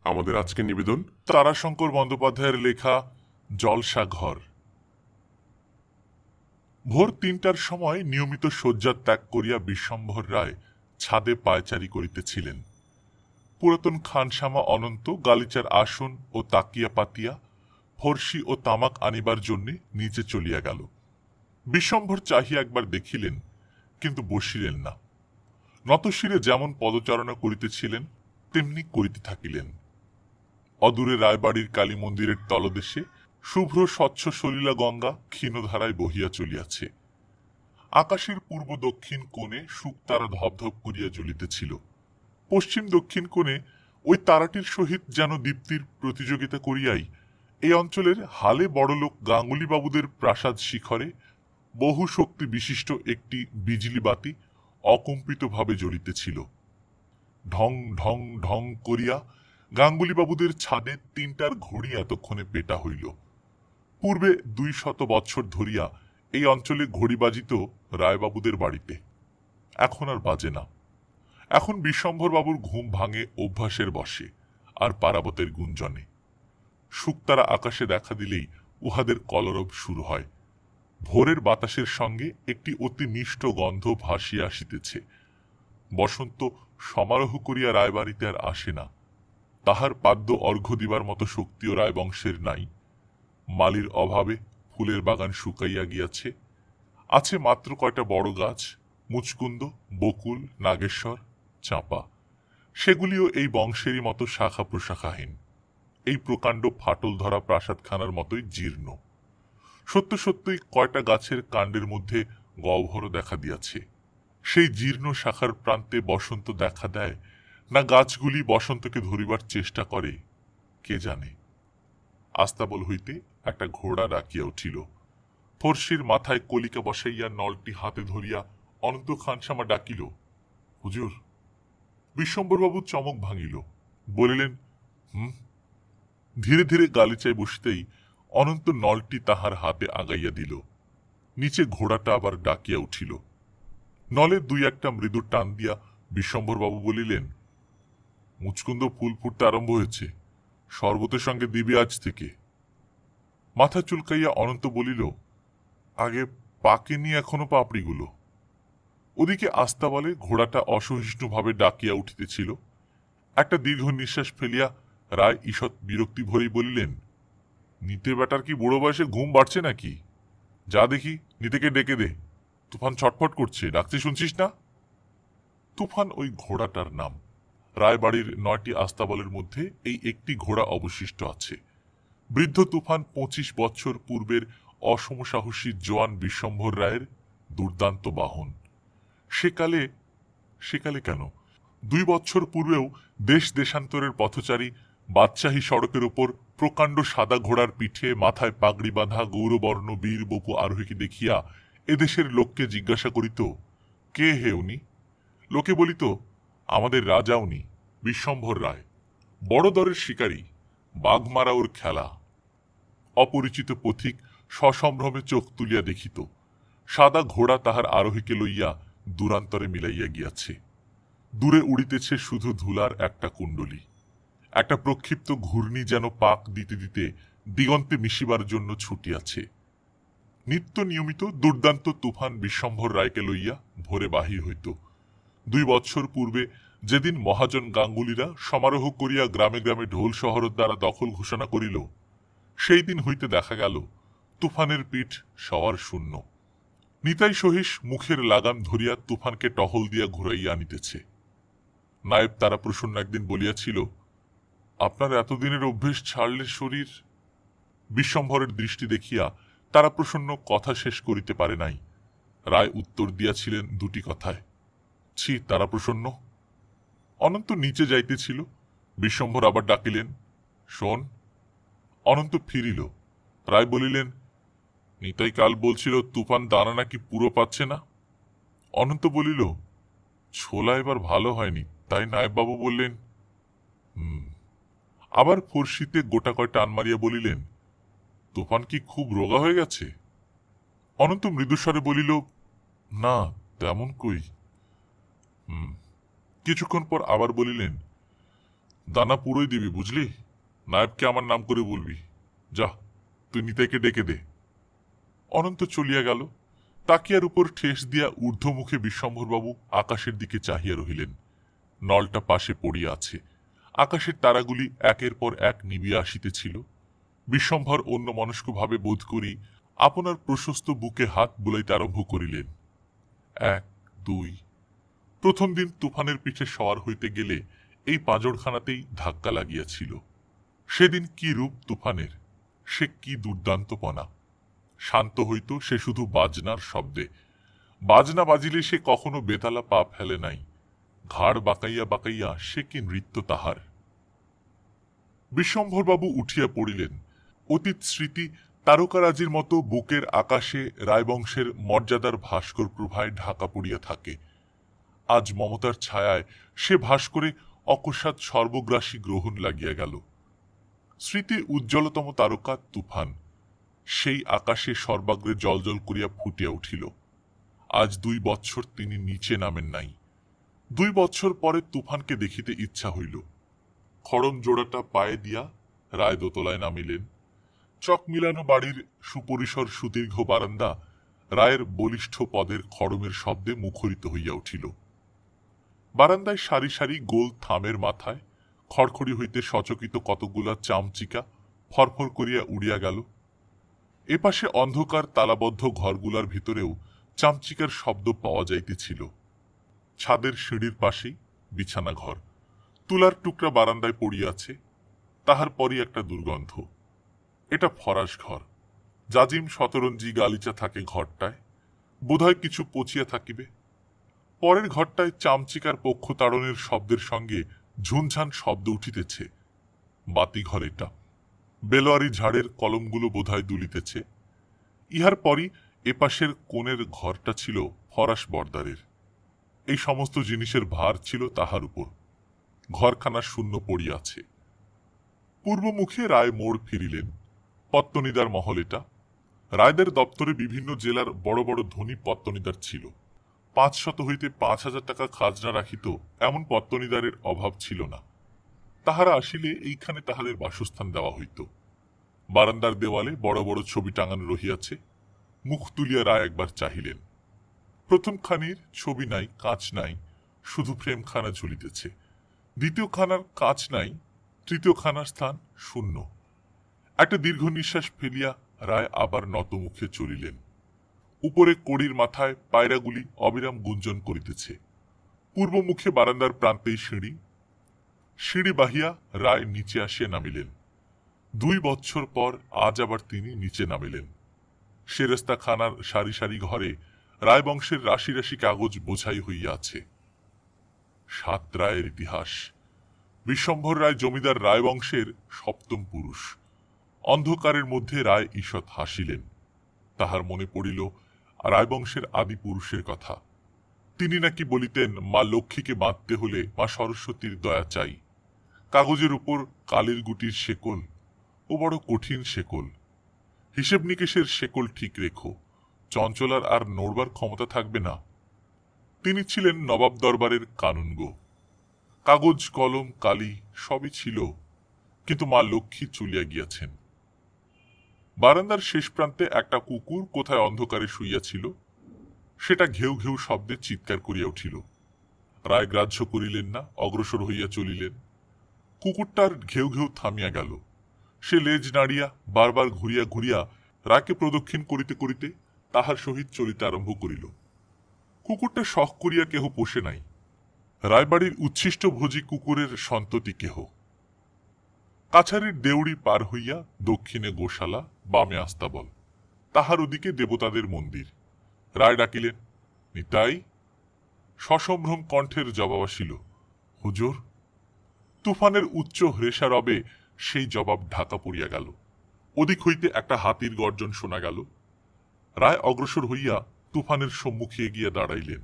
আমাদের আজকের নিবেদন তারাশঙ্কর বন্দ্যোপাধ্যায়ের লেখা জলসাঘর। ভোর ৩টার সময় নিয়মিত শয্যা ত্যাগ করিয়া বিশ্বম্ভর রায় ছাদে পায়চারি করিতেছিলেন। পুরাতন খানসামা অনন্ত গালিচার আসন ও তাকিয়া পাতিয়া ফর্সি ও তামাক আনিবার জন্য নিচে চলিয়া গেল। বিশ্বম্ভর চাহিয়া একবার দেখিলেন, কিন্তু বসিলেন না। নতশিরে যেমন পদচারণা করিতেছিলেন তেমনি করিতে থাকিলেন। অদূরে রায়বাড়ির কালী মন্দিরের তলদেশে শুভ্র স্বচ্ছ সলিলা গঙ্গা ক্ষীণধারায় বহিয়া চলিয়াছে। আকাশের পূর্ব দক্ষিণ কোণে শুকতারা ধপধপ করিয়া জ্বলিতেছিল। পশ্চিম দক্ষিণ কোণে ওই তারাটির সহিত যেন দীপ্তির প্রতিযোগিতা করিয়াই এই অঞ্চলের হালে বড়লোক গাঙ্গুলিবাবুদের প্রাসাদ শিখরে বহু শক্তি বিশিষ্ট একটি বিজলি বাতি অকম্পিতভাবে জ্বলিতেছিল। ঢং ঢং ঢং করিয়া গাঙ্গুলিবাবুদের ছাদে ৩টার ঘড়ি এতক্ষণে পেটা হইল। পূর্বে ২০০ বৎসর ধরিয়া এই অঞ্চলে ঘড়ি বাজিত রায়বাবুদের বাড়িতে, এখন আর বাজে না। এখন বিশ্বম্ভরবাবুর ঘুম ভাঙে অভ্যাসের বশে আর পারাবতের গুঞ্জনে। শুকতারা আকাশে দেখা দিলেই উহাদের কলরব শুরু হয়। ভোরের বাতাসের সঙ্গে একটি অতি মিষ্ট গন্ধ ভাসিয়া আসিতেছে। বসন্ত সমারোহ করিয়া রায়বাড়িতে আর আসে না। তাহার পাদ্য অর্ঘ্য দিবার মতো শক্তিও রায়বংশের নাই। মালির অভাবে ফুলের বাগান শুকাইয়া গিয়াছে। আছে মাত্র কয়টা বড় গাছ, মুচকুন্দ, বকুল, নাগেশ্বর, চাঁপা। সেগুলিও এই বংশেরই মতো শাখা প্রশাখাহীন। এই প্রকাণ্ড ফাটল ধরা প্রাসাদখানার মতোই জীর্ণ। সত্য সত্যই কয়টা গাছের কাণ্ডের মধ্যে গহ্বর দেখা দিয়াছে। সেই জীর্ণ শাখার প্রান্তে বসন্ত দেখা দেয়, না গাছগুলি বসন্তকে ধরিবার চেষ্টা করে, কে জানে। আস্তাবল হইতে একটা ঘোড়া ডাকিয়া উঠিল। ফর্সির মাথায় কলিকা বসাইয়া নলটি হাতে ধরিয়া অনন্ত খানসামা ডাকিল, হুজুর। বিশ্বম্ভরবাবু চমক ভাঙিল, বলিলেন, হুম। ধীরে ধীরে গালিচায় বসিতেই অনন্ত নলটি তাহার হাতে আগাইয়া দিল। নিচে ঘোড়াটা আবার ডাকিয়া উঠিল। নলে ২-১টা মৃদু টান দিয়া বিশ্বম্ভরবাবু বলিলেন, মুচকুন্দ ফুল ফুটতে আরম্ভ হয়েছে, শরবতের সঙ্গে দিবি আজ থেকে। মাথা চুলকাইয়া অনন্ত বলিল, আগে পাকেনি এখনো পাপড়িগুলো। ওদিকে আস্তাবলে ঘোড়াটা অসহিষ্ণুভাবে ডাকিয়া উঠিতেছিল। একটা দীর্ঘ নিঃশ্বাস ফেলিয়া রায় ঈষৎ বিরক্তি ভরেই বলিলেন, নিতে বেটার কি বুড়ো বয়সে ঘুম বাড়ছে নাকি? যা দেখি নিতেকে ডেকে দে, তুফান ছটফট করছে, ডাকতে শুনছিস না? তুফান ওই ঘোড়াটার নাম। রায়বাড়ির ৯টি আস্তাবলের মধ্যে এই একটি ঘোড়া অবশিষ্ট আছে। বৃদ্ধ তুফান ২৫ বৎসর পূর্বের অসমসাহসী জোয়ান বিশ্বম্ভর রায়ের দুর্দান্ত বাহন। সেকালে কেন, ২ বৎসর পূর্বেও দেশ দেশান্তরের পথচারী বাদশাহী সড়কের উপর প্রকাণ্ড সাদা ঘোড়ার পিঠে মাথায় পাগড়ি বাঁধা গৌরবর্ণ বীর বপু আরোহীকে দেখিয়া এদেশের লোককে জিজ্ঞাসা করিত, কে হে উনি? লোকে বলিত, আমাদের রাজা উনি, বিশ্বম্ভর রায়, বড় দরের শিকারী, বাঘ মারা ওর খেলা। অপরিচিত পথিক সসম্ভ্রমে চোখ তুলিয়া দেখিত, সাদা ঘোড়া তাহার আরোহীকে লইয়া দূরান্তরে মিলাইয়া গিয়াছে। দূরে উড়িতেছে শুধু ধুলার একটা কুণ্ডলী। একটা প্রক্ষিপ্ত ঘূর্ণি যেন পাক দিতে দিতে দিগন্তে মিশিবার জন্য ছুটিয়াছে। নিত্য নিয়মিত দুর্দান্ত তুফান বিশ্বম্ভর রায়কে লইয়া ভোরে বাহির হইত। ২ বৎসর পূর্বে যেদিন মহাজন গাঙ্গুলিরা সমারোহ করিয়া গ্রামে গ্রামে ঢোল শহরের দ্বারা দখল ঘোষণা করিল, সেই দিন হইতে দেখা গেল তুফানের পিঠ সওয়ার শূন্য। নিতাই সহিস মুখের লাগাম ধরিয়া তুফানকে টহল দিয়া ঘুরাইয়া আনিতেছে। নায়েব তারাপ্রসন্ন একদিন বলিয়াছিল, আপনার এতদিনের অভ্যেস ছাড়লে শরীর। বিশ্বম্ভরের দৃষ্টি দেখিয়া তারাপ্রসন্ন কথা শেষ করিতে পারে নাই। রায় উত্তর দিয়াছিলেন ২টি কথায়, ছি তারাপ্রসন্ন। অনন্ত নিচে যাইতেছিল। বিশ্বম্ভর আবার ডাকিলেন, শোন। অনন্ত ফিরিল। রায় বলিলেন, নিতাই কাল বলছিল তুফান দানা নাকি পুরো পাচ্ছে না। অনন্ত বলিল, ছোলা এবার ভালো হয়নি, তাই নায়েববাবু বললেন। আবার ফর্সিতে গোটা কয় টান মারিয়া বলিলেন, তুফান কি খুব রোগা হয়ে গেছে? অনন্ত মৃদুস্বরে বলিল, না তেমন কই। কিছুক্ষণ পর আবার বলিলেন, দানা পুরোই দিবি, বুঝলি? নায়েবকে আমার নাম করে বলবি। যা, তুই নিতাইকে ডেকে দে। অনন্ত চলিয়া গেল। তাকিয়ার উপর ঠেস দিয়া ঊর্ধ্বমুখে বিশ্বম্ভরবাবু আকাশের দিকে চাহিয়া রহিলেন। নলটা পাশে পড়িয়া আছে। আকাশের তারাগুলি একের পর এক নিবিয়া আসিতেছিল। বিশ্বম্ভর অন্যমনস্কভাবে বোধ করি আপনার প্রশস্ত বুকে হাত বুলাইতে আরম্ভ করিলেন। 1, 2। প্রথম দিন তুফানের পিঠে সওয়ার হইতে গেলে এই পাঁজরখানাতেই ধাক্কা লাগিয়াছিল। সেদিন কি রূপ তুফানের, সে কি দুর্দান্তপনা! শান্ত হইত সে শুধু বাজনার শব্দে। বাজনা বাজিলে সে কখনো বেতালা পা ফেলে নাই। ঘাড় বাঁকাইয়া বাঁকাইয়া সে কি নৃত্য তাহার! বিশ্বম্ভরবাবু উঠিয়া পড়িলেন। অতীত স্মৃতি তারকারাজির মতো বুকের আকাশে রায়বংশের মর্যাদার ভাস্কর প্রভায় ঢাকা পড়িয়া থাকে। আজ মমতার ছায়ায় সে ভাস্করে অকস্মাৎ সর্বগ্রাসী গ্রহণ লাগিয়া গেল। স্মৃতির উজ্জ্বলতম তারকা তুফান সেই আকাশে সর্বাগ্রে জলজল করিয়া ফুটিয়া উঠিল। আজ 2 বৎসর তিনি নিচে নামেন নাই। 2 বৎসর পরে তুফানকে দেখিতে ইচ্ছা হইল। খড়ম জোড়াটা পায়ে দিয়া রায় দোতলায় নামিলেন। চক মিলানো বাড়ির সুপরিসর সুদীর্ঘ বারান্দা রায়ের বলিষ্ঠ পদের খড়মের শব্দে মুখরিত হইয়া উঠিল। বারান্দায় সারি সারি গোল থামের মাথায় খড়খড়ি হইতে সচকিত কতগুলা চামচিকা ফরফর করিয়া উড়িয়া গেল। এপাশে অন্ধকার তালাবদ্ধ ঘরগুলার ভিতরেও চামচিকার শব্দ পাওয়া যাইতেছিল। ছাদের সিঁড়ির পাশেই বিছানা ঘর। তুলার টুকরা বারান্দায় পড়িয়াছে, তাহার পরই একটা দুর্গন্ধ। এটা ফরাস ঘর। জাজিম শতরঞ্জি গালিচা থাকে ঘরটায়, বোধহয় কিছু পচিয়া থাকিবে। পরের ঘরটায় চামচিকার পক্ষ তাড়নের শব্দের সঙ্গে ঝুনঝান শব্দ উঠিতেছে। বাতি ঘর এটা। বেলোয়ারি ঝাড়ের কলমগুলো বোধহয় দুলিতেছে। ইহার পরই এপাশের কোণের ঘরটা ছিল ফরাস বর্দারের। এই সমস্ত জিনিসের ভার ছিল তাহার উপর। ঘরখানা শূন্য পড়িয়াছে। পূর্বমুখে রায় মোড় ফিরিলেন। পত্তনিদার মহল এটা। রায়দের দপ্তরে বিভিন্ন জেলার বড় বড় ধনী পত্তনিদার ছিল। 500 হইতে 5000 টাকা খাজনা রাখিত এমন পত্তনিদারের অভাব ছিল না। তাহারা আসিলে এইখানে তাহাদের বাসস্থান দেওয়া হইত। বারান্দার দেওয়ালে বড় বড় ছবি টাঙানো রহিয়াছে। মুখ তুলিয়া রায় একবার চাহিলেন। প্রথমখানির ছবি নাই, কাঁচ নাই, শুধু ফ্রেমখানা ঝুলিতেছে। দ্বিতীয়খানার কাঁচ নাই, তৃতীয়খানার স্থান শূন্য। একটা দীর্ঘ নিঃশ্বাস ফেলিয়া রায় আবার নত মুখে চলিলেন। উপরে কড়ির মাথায় পায়রাগুলি অবিরাম গুঞ্জন করিতেছে। পূর্বমুখে বারান্দার প্রান্তেই সিঁড়ি। সিঁড়ি বাহিয়া রায় নিচে আসিয়া নামিলেন। 2 বৎসর পর আজ আবার তিনি নিচে নামিলেন। সেরেস্তাখানার সারি সারি ঘরে রায়বংশের রাশি রাশি কাগজ বোঝাই হইয়া আছে। 7 রায়ের ইতিহাস। বিশ্বম্ভর রায় জমিদার রায়বংশের 7ম পুরুষ। অন্ধকারের মধ্যে রায় ঈষৎ হাসিলেন। তাহার মনে পড়িল রায়বংশের আদি পুরুষের কথা। তিনি নাকি বলিতেন, মা লক্ষ্মীকে বাঁধতে হলে মা সরস্বতীর দয়া চাই। কাগজের উপর কালির গুটির শেকল, ও বড় কঠিন শেকল। হিসেব নিকেশের শেকল ঠিক রেখো, চঞ্চলার আর নড়বার ক্ষমতা থাকবে না। তিনি ছিলেন নবাব দরবারের কানুনগো। কাগজ কলম কালি সবই ছিল, কিন্তু মা লক্ষ্মী চলিয়া গিয়াছেন। বারান্দার শেষ প্রান্তে একটা কুকুর কোথায় অন্ধকারে শুইয়াছিল, সেটা ঘেউ ঘেউ শব্দে চিৎকার করিয়া উঠিল। রায় গ্রাহ্য করিলেন না, অগ্রসর হইয়া চলিলেন। কুকুরটার ঘেউ ঘেউ থামিয়া গেল। সে লেজ নাড়িয়া বারবার ঘুরিয়া ঘুরিয়া রায়কে প্রদক্ষিণ করিতে করিতে তাহার সহিত চলিতে আরম্ভ করিল। কুকুরটা শখ করিয়া কেহ পোষে নাই। রায়বাড়ির উচ্ছিষ্ট ভোজী কুকুরের সন্ততি কেহ। কাছারির দেউড়ি পার হইয়া দক্ষিণে গোশালা, বামে আস্তাবল, তাহার ওদিকে দেবতাদের মন্দির। রায় ডাকিলেন, নিতাই। সসম্ভ্রম কণ্ঠের জবাব আসিল, হুজুর। তুফানের উচ্চ হ্রেষা রবে সেই জবাব ঢাকা পড়িয়া গেল। ওদিক হইতে একটা হাতির গর্জন শোনা গেল। রায় অগ্রসর হইয়া তুফানের সম্মুখে গিয়া দাঁড়াইলেন।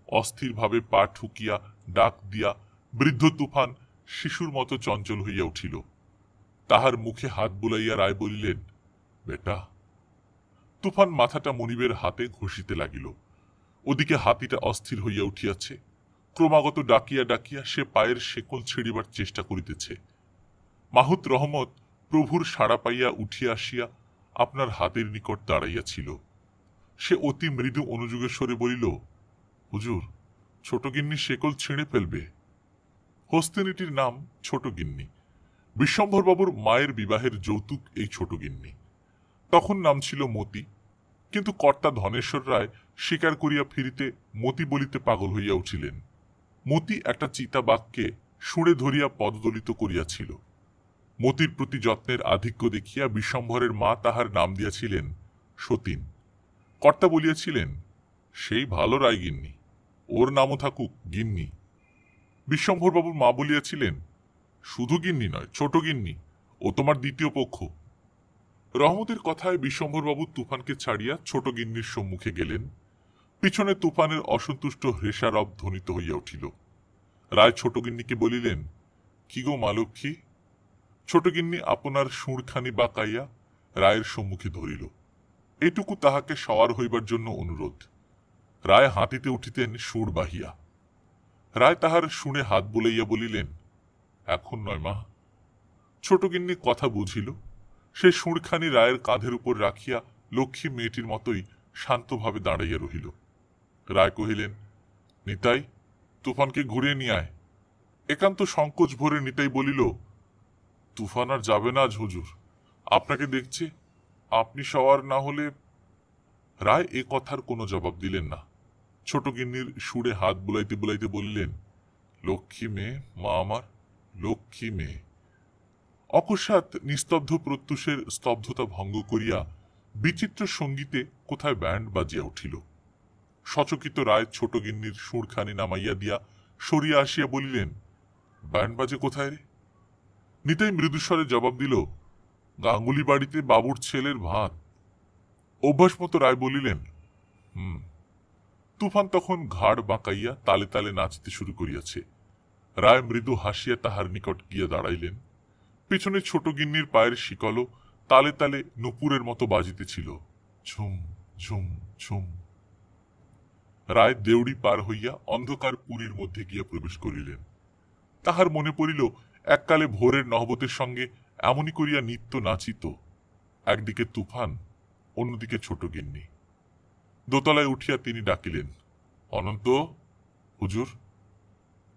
অস্থিরভাবে পা ঠুকিয়া ডাক দিয়া বৃদ্ধ তুফান শিশুর মতো চঞ্চল হইয়া উঠিল। তাহার মুখে হাত বুলাইয়া রায় বলিলেন, বেটা। তুফান মাথাটা মনিবের হাতে ঘষিতে লাগিল। ওদিকে হাতিটা অস্থির হইয়া উঠিয়াছে। ক্রমাগত ডাকিয়া ডাকিয়া সে পায়ের শেকল ছিঁড়িবার চেষ্টা করিতেছে। মাহুত রহমত প্রভুর সাড়া পাইয়া উঠিয়া আসিয়া আপনার হাতের নিকট দাঁড়াইয়াছিল। সে অতি মৃদু অনুযোগের স্বরে বলিল, হুজুর, ছোট গিন্নি শেকল ছিঁড়ে ফেলবে। হস্তিনীটির নাম ছোট গিন্নি। বিশ্বম্ভরবাবুর মায়ের বিবাহের যৌতুক এই ছোট গিন্নি। তখন নাম ছিল মতি, কিন্তু কর্তা ধনেশ্বর রায় স্বীকার করিয়া ফিরিতে মতি বলিতে পাগল হইয়া উঠিলেন। মতি একটা চিতা বাঘকে শুঁড়ে ধরিয়া পদদলিত করিয়াছিল। মতির প্রতি যত্নের আধিক্য দেখিয়া বিশ্বম্ভরের মা তাহার নাম দিয়াছিলেন সতীন। কর্তা বলিয়াছিলেন, সেই ভালো রায় গিন্নি, ওর নামও থাকুক গিন্নি। বিশ্বম্ভরবাবুর মা বলিয়াছিলেন, শুধু গিন্নি নয়, ছোট গিন্নি, ও তোমার দ্বিতীয় পক্ষ। রহমতের কথায় বিশ্বম্ভরবাবু তুফানকে ছাড়িয়া ছোট গিন্নির সম্মুখে গেলেন। পিছনে তুফানের অসন্তুষ্ট হ্রেষারব ধ্বনিত হইয়া উঠিল। রায় ছোট গিন্নিকে বলিলেন, কি গো মা লক্ষ্মী? ছোট গিন্নি আপনার সুঁড়খানি বাঁকাইয়া রায়ের সম্মুখে ধরিল। এটুকু তাহাকে সওয়ার হইবার জন্য অনুরোধ। রায় হাতিতে উঠিতেন সুর বাহিয়া। রায় তাহার শুনে হাত বুলাইয়া বলিলেন, এখন নয় মা। ছোট গিন্নি কথা বুঝিল। সে সুঁড়খানি রায়ের কাঁধের উপর রাখিয়া লক্ষ্মী মেয়েটির মতোই শান্তভাবে দাঁড়াইয়া রহিল। রায় কহিলেন, নিতাই, তুফানকে ঘুরিয়ে নিয়ে আয়। একান্ত সংকোচ ভরে নিতাই বলিল, তুফান আর যাবে না আজ হুজুর, আপনাকে দেখছে, আপনি সওয়ার না হলে। রায় এ কথার কোনো জবাব দিলেন না। ছোট গিন্নির সুরে হাত বুলাইতে বুলাইতে বলিলেন, লক্ষ্মী মেয়ে, মা আমার লক্ষ্মী মেয়ে। অকস্মাৎ নিস্তব্ধ প্রত্যুষের স্তব্ধতা ভঙ্গ করিয়া বিচিত্র সঙ্গীতে কোথায় ব্যান্ড বাজিয়া উঠিল। সচকিত রায় ছোট গিন্নির সুরখানি নামাইয়া দিয়া সরিয়া আসিয়া বলিলেন, ব্যান্ড বাজে কোথায় রে? নিতাই মৃদুস্বরে জবাব দিল, গাঙ্গুলি বাড়িতে বাবুর ছেলের ভাত। অভ্যাস মতো রায় বলিলেন, তুফান তখন ঘাড় বাঁকাইয়া তালে তালে নাচিতে শুরু করিয়াছে। রায় মৃদু হাসিয়া তাহার নিকট গিয়া দাঁড়াইলেন। পিছনে ছোট গিন্নির পায়ের শিকলও তালে তালে নুপুরের মতো বাজিতেছিল, ঝুম ঝুম ঝুম। রায় দেউড়ি পার হইয়া অন্ধকার পুরীর মধ্যে গিয়া প্রবেশ করিলেন। তাহার মনে পড়িল, এককালে ভোরের নহবতের সঙ্গে এমনই করিয়া নিত্য নাচিত। একদিকে তুফান, অন্যদিকে ছোট গিন্নি। দোতলায় উঠিয়া তিনি ডাকিলেন, অনন্ত, হুজুর,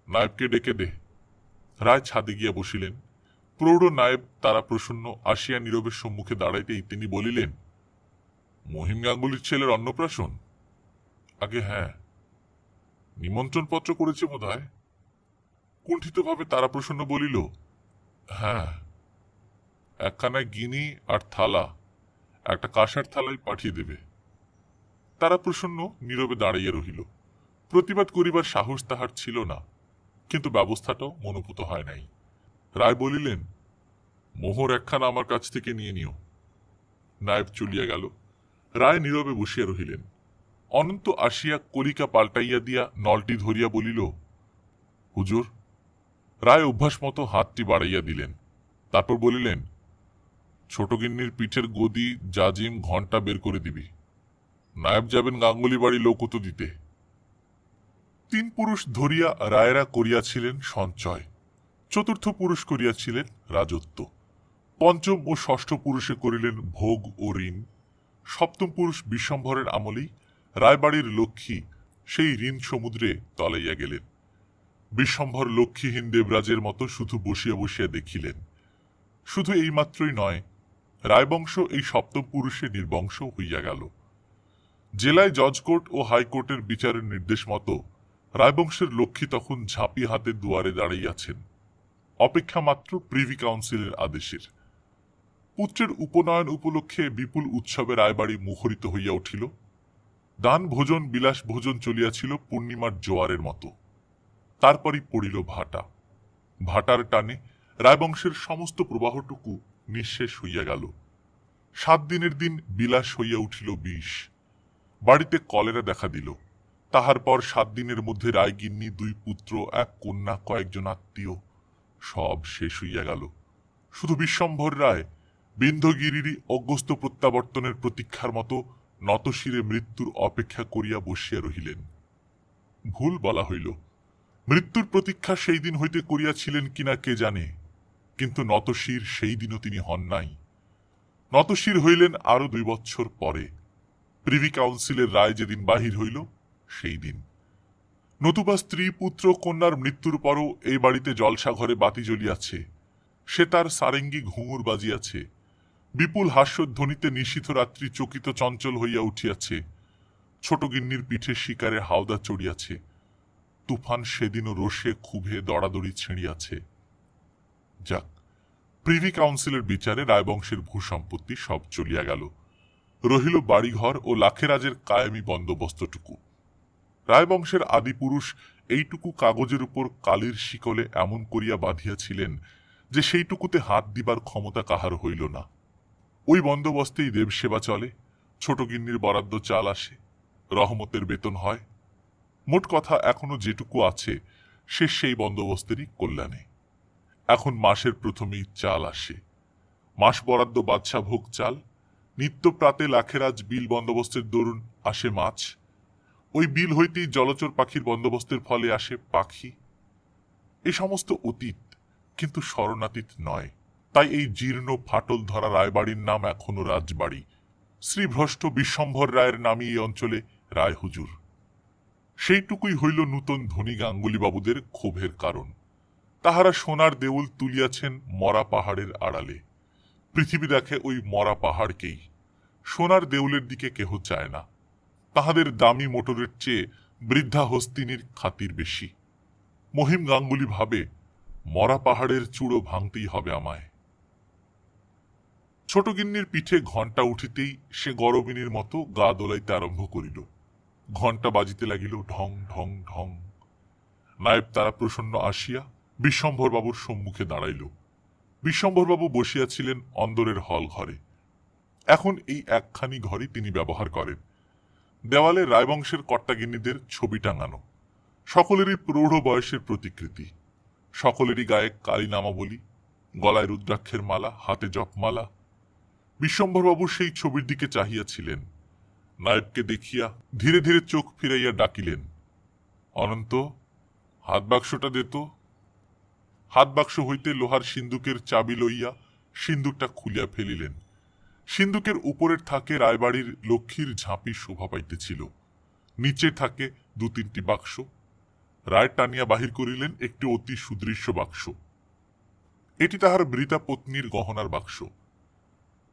নায়েবকে ডেকে দে। রায় ছাদে গিয়া বসিলেন। প্রৌঢ় নায়েব তারা প্রসন্ন আসিয়া নীরবের সম্মুখে দাঁড়াইতেই তিনি বলিলেন, মহিম গাঙ্গুলির ছেলের অন্নপ্রাশন? আগে হ্যাঁ। নিমন্ত্রণ পত্র করেছে বোধ হয়। কুণ্ঠিতভাবে তারা প্রসন্ন বলিল, হ্যাঁ। একখানায় গিনি আর থালা, একটা কাঁসার থালায় পাঠিয়ে দেবে। তারা প্রসন্ন নীরবে দাঁড়াইয়া রহিল। প্রতিবাদ করিবার সাহস তাহার ছিল না, কিন্তু ব্যবস্থাটাও মনোভূত হয় নাই। রায় বলিলেন, মোহর একখানা আমার কাছ থেকে নিয়ে নিও। নায়েব চলিয়া গেল। রায় নীরবে বসিয়া রহিলেন। অনন্ত আসিয়া কলিকা পাল্টাইয়া দিয়া নলটি ধরিয়া বলিল, হুজুর। রায় অভ্যাস মতো হাতটি বাড়াইয়া দিলেন। তারপর বলিলেন, ছোট গিন্নির পিঠের গদি, জাজিম, ঘণ্টা বের করে দিবি। নায়েব যাবেন গাঙ্গুলি বাড়ি লৌকত দিতে। 3 পুরুষ ধরিয়া রায়েরা করিয়াছিলেন সঞ্চয়, চতুর্থ পুরুষ করিয়াছিলেন রাজত্ব, পঞ্চম ও ষষ্ঠ পুরুষে করিলেন ভোগ ও ঋণ, সপ্তম পুরুষ বিশ্বম্ভরের আমলেই রায়বাড়ির লক্ষ্মী সেই ঋণ সমুদ্রে তলাইয়া গেলেন। বিশ্বম্ভর লক্ষ্মীহীন দেবরাজের মতো শুধু বসিয়া বসিয়া দেখিলেন। শুধু এইমাত্রই নয়, রায়বংশ এই সপ্তম পুরুষে নির্বংশ হইয়া গেল। জেলায় জজকোর্ট ও হাইকোর্টের বিচারের নির্দেশ মতো রায়বংশের লক্ষ্মী তখন ঝাঁপি হাতে দুয়ারে দাঁড়াইয়াছেন, অপেক্ষা মাত্র প্রিভি কাউন্সিলের আদেশের। পুত্রের উপনয়ন উপলক্ষে বিপুল উৎসবে রায়বাড়ি মুখরিত হইয়া উঠিল। দান ভোজন, বিলাস ভোজন চলিয়াছিল পূর্ণিমার জোয়ারের মতো। তারপরই পড়িল ভাটা। ভাটার টানে রায়বংশের সমস্ত প্রবাহটুকু নিঃশেষ হইয়া গেল। 7 দিনের দিন বিলাস হইয়া উঠিল বিষ। বাড়িতে কলেরা দেখা দিল। তাহার পর 7 দিনের মধ্যে রায়গিন্নি, 2 পুত্র, 1 কন্যা, কয়েকজন আত্মীয়, সব শেষ হইয়া গেল। শুধু বিশ্বম্ভর রায় বিন্ধ্যগিরিরই অগস্ত্য প্রত্যাবর্তনের প্রতীক্ষার মতো নতশিরে মৃত্যুর অপেক্ষা করিয়া বসিয়া রহিলেন। ভুল বলা হইল। মৃত্যুর প্রতীক্ষা সেই দিন হইতে করিয়াছিলেন কিনা কে জানে, কিন্তু নতশির সেই দিনও তিনি হন নাই। নতশির হইলেন আরো 2 বৎসর পরে, প্রিভি কাউন্সিলের রায় যেদিন বাহির হইল সেই দিন। নতুবা স্ত্রী পুত্র কন্যার মৃত্যুর পরও এই বাড়িতে জলসা ঘরে বাতি জ্বলিয়াছে, সে তার সারেঙ্গি ঘুঙুর বাজিয়াছে, বিপুল হাস্যধ্বনিতে নিশীথ রাত্রি চকিত চঞ্চল হইয়া উঠিয়াছে, ছোট গিন্নির পিঠে শিকারে হাওদা চড়িয়াছে, তুফান সেদিনও রোষে ক্ষুভে দড়াদড়ি ছিঁড়িয়াছে। যাক, প্রিভি কাউন্সিলের বিচারে রায়বংশের ভূসম্পত্তি সব চলিয়া গেল, রহিল বাড়িঘর ও লাখেরাজের কায়েমি বন্দোবস্তটুকু। রায়বংশের আদিপুরুষ এইটুকু কাগজের উপর কালির শিকলে এমন করিয়া বাঁধিয়াছিলেন যে সেইটুকুতে হাত দিবার ক্ষমতা কাহার হইল না। ওই বন্দোবস্তেই দেবসেবা চলে, ছোট গিন্নির বরাদ্দ চাল আসে, রহমতের বেতন হয়। মোট কথা এখনো যেটুকু আছে সে সেই বন্দোবস্তেরই কল্যাণে। এখন মাসের প্রথমেই চাল আসে, মাস বরাদ্দ বাদশা ভোগ চাল, নিত্য প্রাতে লাখেরাজ বিল বন্দোবস্তের দরুন আসে মাছ, ওই বিল হইতেই জলচর পাখির বন্দোবস্তের ফলে আসে পাখি। এ সমস্ত অতীত, কিন্তু স্মরণাতীত নয়। তাই এই জীর্ণ ফাটল ধরা রায়বাড়ির নাম এখনো রাজবাড়ি। শ্রীভ্রষ্ট বিশ্বম্ভর রায়ের নামই এই অঞ্চলে রায় হুজুর। সেইটুকুই হইল নূতন ধনী গাঙ্গুলিবাবুদের ক্ষোভের কারণ। তাহারা সোনার দেউল তুলিয়াছেন মরা পাহাড়ের আড়ালে। পৃথিবী দেখে ওই মরা পাহাড়কেই, সোনার দেউলের দিকে কেহ চায় না। তাহাদের দামি মোটরের চেয়ে বৃদ্ধা হস্তিনীর খাতির বেশি। মহিম গাঙ্গুলি ভাবে, মরা পাহাড়ের চূড়ো ভাঙতেই হবে আমায়। ছোট গিন্নির পিঠে ঘণ্টা উঠিতেই সে গরবিনীর মতো গা দোলাইতে আরম্ভ করিল। ঘণ্টা বাজিতে লাগিল ঢং ঢং ঢং। নায়েব তারা প্রসন্ন আসিয়া বিশ্বম্ভরবাবুর সম্মুখে দাঁড়াইল। বিশ্বম্ভরবাবু বসিয়াছিলেন অন্দরের হল ঘরে। এখন এই একখানি ঘরই তিনি ব্যবহার করেন। দেওয়ালে রায়বংশের কর্তাগিন্নিদের ছবি টাঙানো, সকলেরই প্রৌঢ় বয়সের প্রতিকৃতি, সকলেরই গায়ে কালী নামাবলী, গলায় রুদ্রাক্ষের মালা, হাতে জপমালা। বিশ্বম্ভরবাবু সেই ছবির দিকে চাহিয়াছিলেন। নায়েবকে দেখিয়া ধীরে ধীরে চোখ ফিরাইয়া ডাকিলেন, অনন্ত, হাত বাক্সটা দে তো। হাত বাক্স হইতে লোহার সিন্দুকের চাবি লইয়া সিন্দুকটা খুলিয়া ফেলিলেন। সিন্দুকের উপরের থাকে রায়বাড়ির লক্ষ্মীর ঝাঁপি শোভা পাইতেছিল, নিচে থাকে 2-3টি বাক্স। রায় টানিয়া বাহির করিলেন একটি অতি সুদৃশ্য বাক্স। এটি তাহার বৃতা পত্নীর গহনার বাক্স।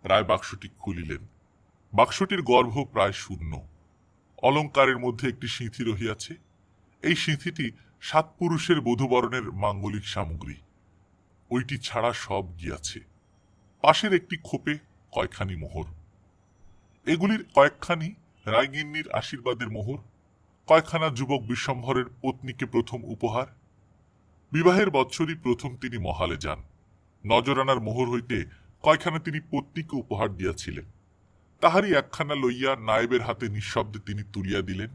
রায় বাক্সটি খুলিলেন। বাক্সটির গর্ভ প্রায় শূন্য। অলঙ্কারের মধ্যে একটি সিঁথি রহিয়াছে। এই সিঁথিটি 7 পুরুষের বধূবরণের মাঙ্গলিক সামগ্রী। ওইটি ছাড়া সব গিয়াছে। পাশের একটি খোপে কয়খানি মোহর। এগুলির কয়েকখানি রায়গিন্নির আশীর্বাদের মোহর, কয়েকখানা যুবক বিশ্বম্ভরের পত্নীকে প্রথম উপহার। বিবাহের বৎসরই প্রথম তিনি মহালে যান। নজরানার মোহর হইতে কয়খানা তিনি পত্নীকে উপহার দিয়াছিলেন। তাহারই একখানা লইয়া নায়েবের হাতে নিঃশব্দে তিনি তুলিয়া দিলেন।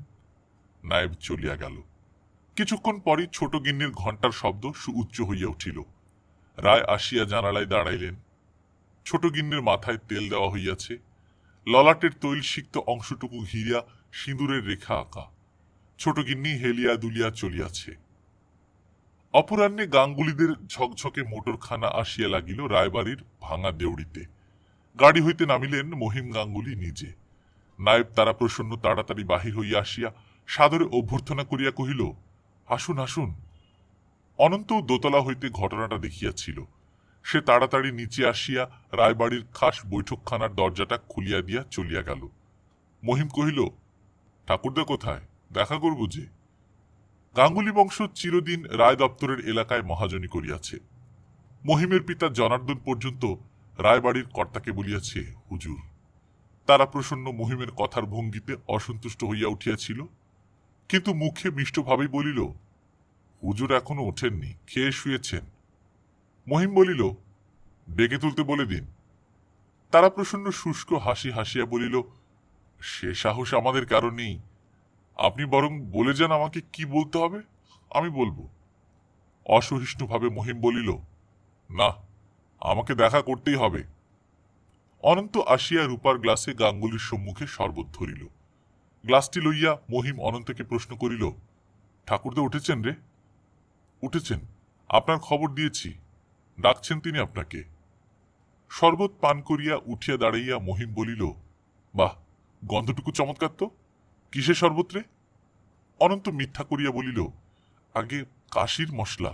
নায়েব চলিয়া গেল। কিছুক্ষণ পরই ছোট গিন্নির ঘণ্টার শব্দ সুউচ্চ হইয়া উঠিল। রায় আসিয়া জানালায় দাঁড়াইলেন। ছোট গিন্নির মাথায় তেল দেওয়া হইয়াছে, ললাটের তৈলসিক্ত অংশটুকু ঘিরিয়া সিঁদুরের রেখা আঁকা। ছোট গিন্নি হেলিয়া দুলিয়া চলিয়াছে। অপরাহ্নে গাঙ্গুলিদের ঝকঝকে মোটরখানা আসিয়া লাগিল রায়বাড়ির ভাঙা দেউড়িতে। গাড়ি হইতে নামিলেন মহিম গাঙ্গুলি নিজে। নায়েব তারা প্রসন্ন তাড়াতাড়ি বাহির হইয়া আসিয়া সাদরে অভ্যর্থনা করিয়া কহিল, আসুন আসুন। অনন্ত দোতলা হইতে ঘটনাটা দেখিয়াছিল। সে তাড়াতাড়ি নিচে আসিয়া রায়বাড়ির খাস বৈঠকখানার দরজাটা খুলিয়া দিয়া চলিয়া গেল। মহিম কহিল, ঠাকুরদা কোথায়? দেখা করব যে। গাঙ্গুলি বংশ চিরদিন রায় দপ্তরের এলাকায় মহাজনী করিয়াছে। মহিমের পিতা জনার্দন পর্যন্ত রায়বাড়ির কর্তাকে বলিয়াছে হুজুর। তারা প্রসন্ন মহিমের কথার ভঙ্গিতে অসন্তুষ্ট হইয়া উঠিয়াছিল, কিন্তু মুখে মিষ্টভাবেই বলিল, হুজুর এখনো ওঠেননি, খেয়ে শুয়েছেন। মহিম বলিল, ডেকে তুলতে বলে দিন। তারা প্রসন্ন শুষ্ক হাসি হাসিয়া বলিল, সে সাহস আমাদের কারো নেই। আপনি বরং বলে যান আমাকে কি বলতে হবে, আমি বলবো। অসহিষ্ণুভাবে মহিম বলিল, না, আমাকে দেখা করতেই হবে। অনন্ত আসিয়া রূপার গ্লাসে গাঙ্গুলির সম্মুখে শরবত ধরিল। গ্লাসটি লইয়া মহিম অনন্তকে প্রশ্ন করিল, ঠাকুরদা উঠেছেন রে? উঠেছেন, আপনার খবর দিয়েছি, ডাকছেন তিনি আপনাকে। শরবত পান করিয়া উঠিয়া দাঁড়াইয়া মহিম বলিল, বাহ, গন্ধটুকু চমৎকার তো। কিসের শরবত রে? অনন্ত মিথ্যা করিয়া বলিল, আগে কাশির মশলা,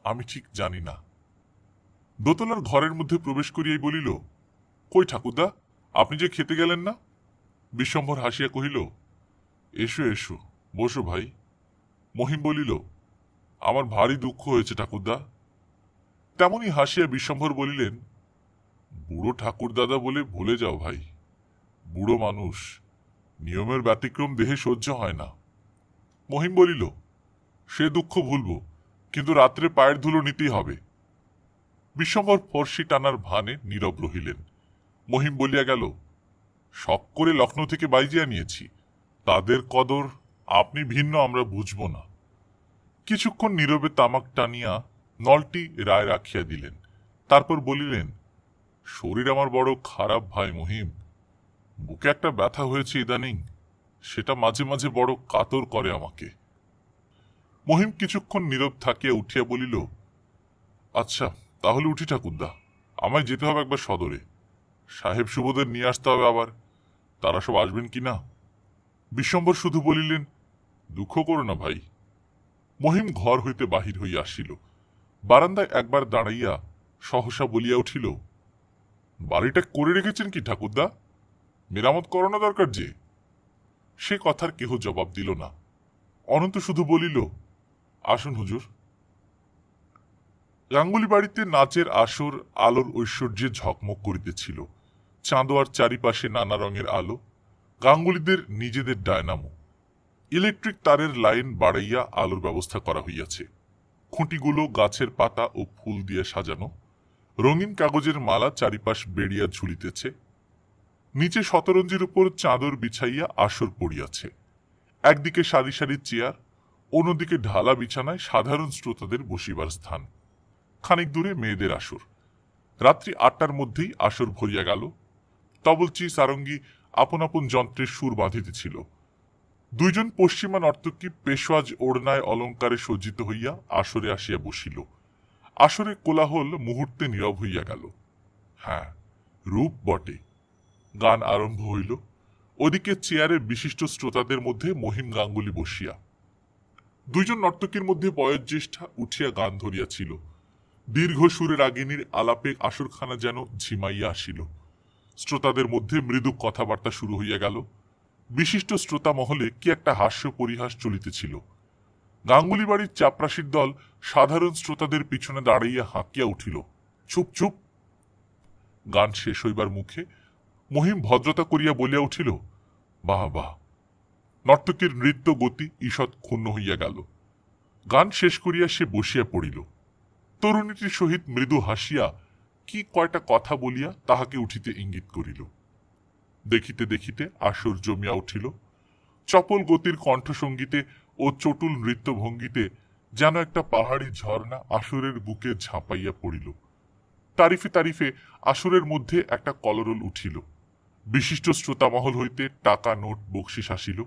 আমি ঠিক জানি না। দোতলার ঘরের মধ্যে প্রবেশ করিয়াই বলিল, কই ঠাকুরদা, আপনি যে খেতে গেলেন না? বিশ্বম্ভর হাসিয়া কহিল, এসো এসো, বসো ভাই। মহিম বলিল, আমার ভারী দুঃখ হয়েছে ঠাকুরদা। তেমনি হাসিয়া বিশ্বম্ভর বলিলেন, বুড়ো ঠাকুরদাদা বলে ভুলে যাও ভাই, বুড়ো মানুষ, নিয়মের ব্যতিক্রম দেহে সহ্য হয় না। মহিম বলিল, সে দুঃখ ভুলব, কিন্তু রাত্রে পায়ের ধুলো নিতেই হবে। বিশ্বম্ভর ফর্সি টানার ভানে নীরব রহিলেন। মহিম বলিয়া গেল, শখ করে লখনৌ থেকে বাইজিয়া নিয়েছি, তাদের কদর আপনি ভিন্ন আমরা বুঝব না। কিছুক্ষণ নীরবে তামাক টানিয়া নলটি রায় রাখিয়া দিলেন। তারপর বলিলেন, শরীর আমার বড় খারাপ ভাই মহিম, বুকে একটা ব্যথা হয়েছে ইদানিং, সেটা মাঝে মাঝে বড় কাতর করে আমাকে। মহিম কিছুক্ষণ নীরব থাকিয়া উঠিয়া বলিল, আচ্ছা তাহলে উঠি ঠাকুরদা, আমায় যেতে হবে একবার সদরে, সাহেব সুবোধের নিয়ে আসতে হবে আবার, তারা সব আসবেন কি না। বিশ্বম্ভর শুধু বলিলেন, দুঃখ করো না ভাই। মহিম ঘর হইতে বাহির হইয়া আসিল। বারান্দায় একবার দাঁড়াইয়া সহসা বলিয়া উঠিল, বাড়িটা করে রেখেছেন কি ঠাকুরদা? মেরামত করানো দরকার যে। সে কথার কেহ জবাব দিল না। অনন্ত শুধু বলিল, আসুন হুজুর। গাঙ্গুলি বাড়িতে নাচের আসর আলোর ঐশ্বর্যে ঝকমক করিতেছিল। চাঁদোয়ার চারিপাশে নানা রঙের আলো, গাঙ্গুলিদের নিজেদের ডায়নামো। ইলেকট্রিক তারের লাইন বাড়াইয়া আলোর ব্যবস্থা করা হইয়াছে। খুঁটিগুলো গাছের পাতা ও ফুল দিয়ে সাজানো, রঙিন কাগজের মালা চারিপাশ বেড়িয়া ঝুলিতেছে। নিচে শতরঞ্জির উপর চাদর বিছাইয়া আসর পড়িয়াছে। একদিকে সারি সারি চেয়ার, অন্যদিকে ঢালা বিছানায় সাধারণ শ্রোতাদের বসিবার স্থান। খানিক দূরে মেয়েদের আসর। রাত্রি ৮টার মধ্যেই আসর ভরিয়া গেল। তবলচি সারঙ্গী আপন আপন যন্ত্রের সুর বাঁধিতেছিল। দুইজন পশ্চিমা নর্তকী পেশওয়াজ ওড়নায় অলঙ্কারে সজ্জিত হইয়া আসরে আসিয়া বসিল। আসরে কোলাহল মুহূর্তে নীরব হইয়া গেল। হ্যাঁ, রূপ বটে। গান আরম্ভ হইল। ওদিকে চেয়ারে বিশিষ্ট শ্রোতাদের মধ্যে মহিম গাঙ্গুলি বসিয়া। দুইজন নর্তকীর মধ্যে বয়োজ্যেষ্ঠা উঠিয়া গান ধরিয়াছিল। দীর্ঘ সুরে রাগিনীর আলাপে আসরখানা যেন ঝিমাইয়া আসিল। শ্রোতাদের মধ্যে মৃদু কথাবার্তা শুরু হইয়া গেল। বিশিষ্ট শ্রোতা মহলে কি একটা হাস্য পরিহাস চলিতেছিল। গাঙ্গুলি বাড়ির চাপরাশির দল সাধারণ শ্রোতাদের পিছনে দাঁড়াইয়া হাঁকিয়া উঠিল, চুপ চুপ। গান শেষ হইবার মুখে মহিম ভদ্রতা করিয়া বলিয়া উঠিল, বাহ বাহ। নর্তকীর নৃত্য গতি ঈষৎ ক্ষুণ্ণ হইয়া গেল। গান শেষ করিয়া সে বসিয়া পড়িল। তরুণীটির সহিত মৃদু হাসিয়া কি কয়টা কথা বলিয়া তাহাকে উঠিতে ইঙ্গিত করিল। দেখিতে দেখিতে আসর জমিয়া উঠিল। চপল গতির কণ্ঠসঙ্গীতে ও চটুল নৃত্যভঙ্গিতে যেন একটা পাহাড়ি ঝর্ণা আসরের বুকে ঝাঁপাইয়া পড়িল। তারিফে তারিফে আসরের মধ্যে একটা কলরল উঠিল। বিশিষ্ট শ্রোতামহল হইতে টাকা নোট বকশিস আসিল।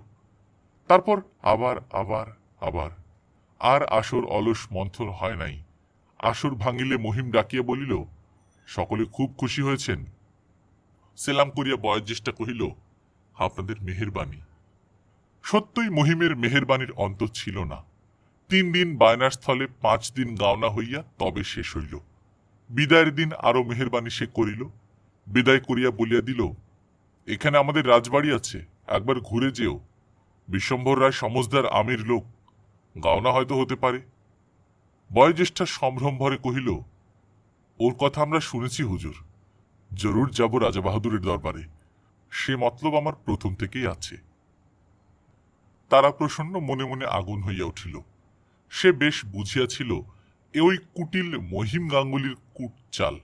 তারপর আবার আবার আবার। আর আসর অলস মন্থর হয় নাই। আসর ভাঙিলে মহিম ডাকিয়া বলিল, সকলে খুব খুশি হয়েছেন? সেলাম করিয়া বয়োজ্যেষ্ঠা কহিল, আপনাদের মেহেরবানি। সত্যই মহিমের মেহেরবানির অন্ত ছিল না। ৩ দিন বায়নার স্থলে ৫ দিন গাওনা হইয়া তবে শেষ হইল। বিদায়ের দিন আরো মেহেরবানি সে করিল। বিদায় করিয়া বলিয়া দিল, এখানে আমাদের রাজবাড়ি আছে, একবার ঘুরে যেও। বিশ্বম্ভর রায় সমজদার আমির লোক, গাওনা হয়তো হতে পারে। বয়োজ্যেষ্ঠা সম্ভ্রম ভরে কহিল, ওর কথা আমরা শুনেছি হুজুর, জরুর যাব রাজা বাহাদুরের দরবারে, সে মতলব আমার প্রথম থেকেই আছে। তারা প্রসন্ন মনে মনে আগুন হইয়া উঠিল। সে বেশ বুঝিয়াছিল এ ওই কুটিল মহিম গাঙ্গুলির কূট চাল।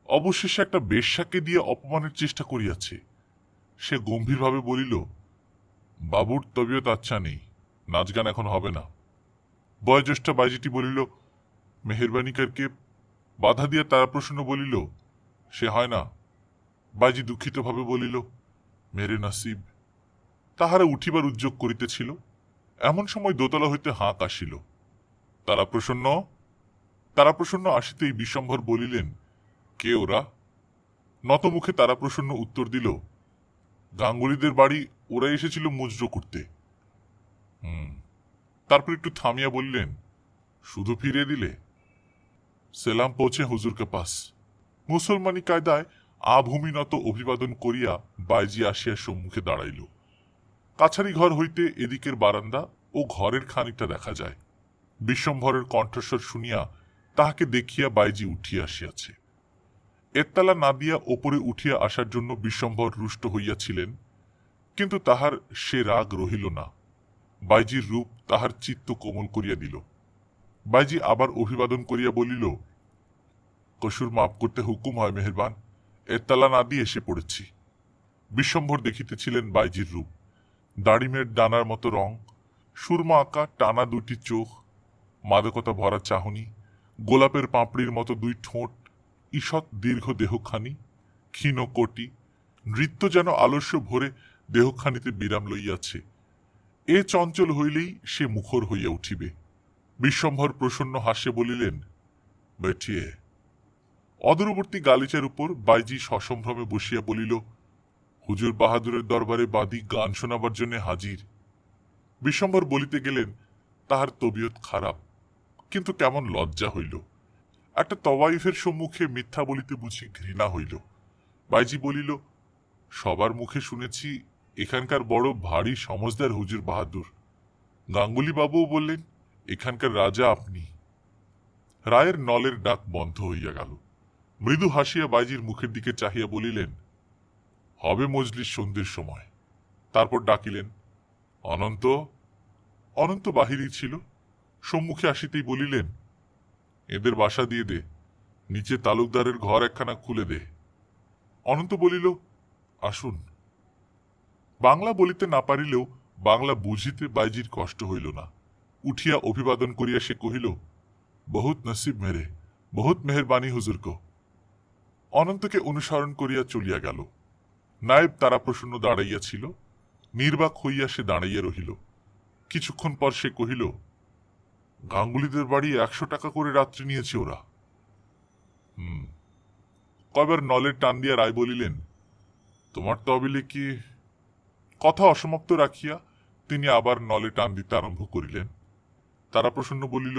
অবশেষে একটা বেশ্যাকে দিয়ে অপমানের চেষ্টা করিয়াছে। সে গম্ভীরভাবে বলিল, বাবুর তবিয়ত আচ্ছা নেই, নাচ গান এখন হবে না। বয়োজ্যেষ্ঠা বাইজিটি বলিল, মেহেরবানি করকে। বাধা দিয়া তারা প্রসন্ন বলিল, সে হয় না। বাইজি দুঃখিতভাবে বলিল, মেরে নাসিব। তাহারা উঠিবার উদ্যোগ করিতেছিল, এমন সময় দোতলা হইতে হাঁক আসিল। তারাপ্রসন্ন তারাপ্রসন্ন আসিতেই বিশ্বম্ভর বলিলেন, কে ওরা? নতমুখে তারাপ্রসন্ন উত্তর দিল, গাঙ্গুলিদের বাড়ি ওরা এসেছিল মুজরো করতে। তারপর একটু থামিয়া বললেন, শুধু ফিরিয়ে দিলে? সেলাম পৌঁছে হুজুরকে পাস। মুসলমানি কায়দায় আভূমিনত অভিবাদন করিয়া বাইজি আসিয়া সম্মুখে দাঁড়াইল। কাছারি ঘর হইতে এদিকের বারান্দা ও ঘরের খানিকটা দেখা যায়। বিশ্বম্ভরের কণ্ঠস্বর শুনিয়া তাহাকে দেখিয়া বাইজি উঠিয়া আসিয়াছে। এত্তালা না দিয়া ওপরে উঠিয়া আসার জন্য বিশ্বম্ভর রুষ্ট হইয়াছিলেন, কিন্তু তাহার সে রাগ রহিল না। বাইজির রূপ তাহার চিত্ত কোমল করিয়া দিল। বাইজি আবার অভিবাদন করিয়া বলিল, কসুর মাফ করতে হুকুম হয় মেহেরবান, এত্তালা না দিয়ে এসে পড়েছি। বিশ্বম্ভর দেখিতেছিলেন বাইজির রূপ, দাড়িমের ডানার মতো রং, সুরমা আঁকা টানা দুটি চোখ, মাদকতা ভরা চাহনি, গোলাপের পাপড়ির মতো দুই ঠোঁট, ঈষৎ দীর্ঘ দেহখানি, ক্ষীণ কোটি, নৃত্য যেন আলস্য ভরে দেহখানিতে বিরাম লইয়াছে। এ চঞ্চল হইলেই সে মুখর হইয়া উঠিবে। বিশ্বম্ভর প্রসন্ন হাস্যে বলিলেন, বেঠিয়ে। অদূরবর্তী গালিচার উপর বাইজি সসম্ভ্রমে বসিয়া বলিল, হুজুর বাহাদুরের দরবারে বাদী গান শোনাবার জন্য হাজির। বিশ্বম্ভর বলিতে গেলেন, তাহার তবিয়ত খারাপ, কিন্তু কেমন লজ্জা হইল। একটা তওয়াইফের সম্মুখে মিথ্যা বলিতে বুঝি ঘৃণা হইল। বাইজি বলিল, সবার মুখে শুনেছি এখানকার বড় ভারী সমজদার হুজুর বাহাদুর। গাঙ্গুলি বাবুও বললেন এখানকার রাজা আপনি। রায়ের নলের ডাক বন্ধ হইয়া গেল। মৃদু হাসিয়া বাইজির মুখের দিকে চাহিয়া বলিলেন, হবে মজলিস সন্ধ্যের সময়। তারপর ডাকিলেন, অনন্ত। অনন্ত বাহিরেই ছিল। সম্মুখে আসিতেই বলিলেন, এদের বাসা দিয়ে দে, নিচে তালুকদারের ঘর একখানা খুলে দে। অনন্ত বলিল, আসুন। বাংলা বলিতে না পারিলেও বাংলা বুঝিতে বাইজির কষ্ট হইল না। উঠিয়া অভিবাদন করিয়া সে কহিল, বহুত নসিব মেরে, বহুত মেহরবানি হুজুরক। অনন্তকে অনুসরণ করিয়া চলিয়া গেল। নায়েব তারাপ্রসন্ন দাঁড়াইয়াছিল। নির্বাক হইয়া সে দাঁড়াইয়া রহিল। কিছুক্ষণ পর সে কহিল, গাঙ্গুলিদের বাড়ি 100 টাকা করে রাত্রি নিয়েছে ওরা। কয়বার নলের টান দিয়া রায় বলিলেন, তোমার তহবিলে কি? কথা অসমাপ্ত রাখিয়া তিনি আবার নলে টান দিতে আরম্ভ করিলেন। তারাপ্রসন্ন বলিল,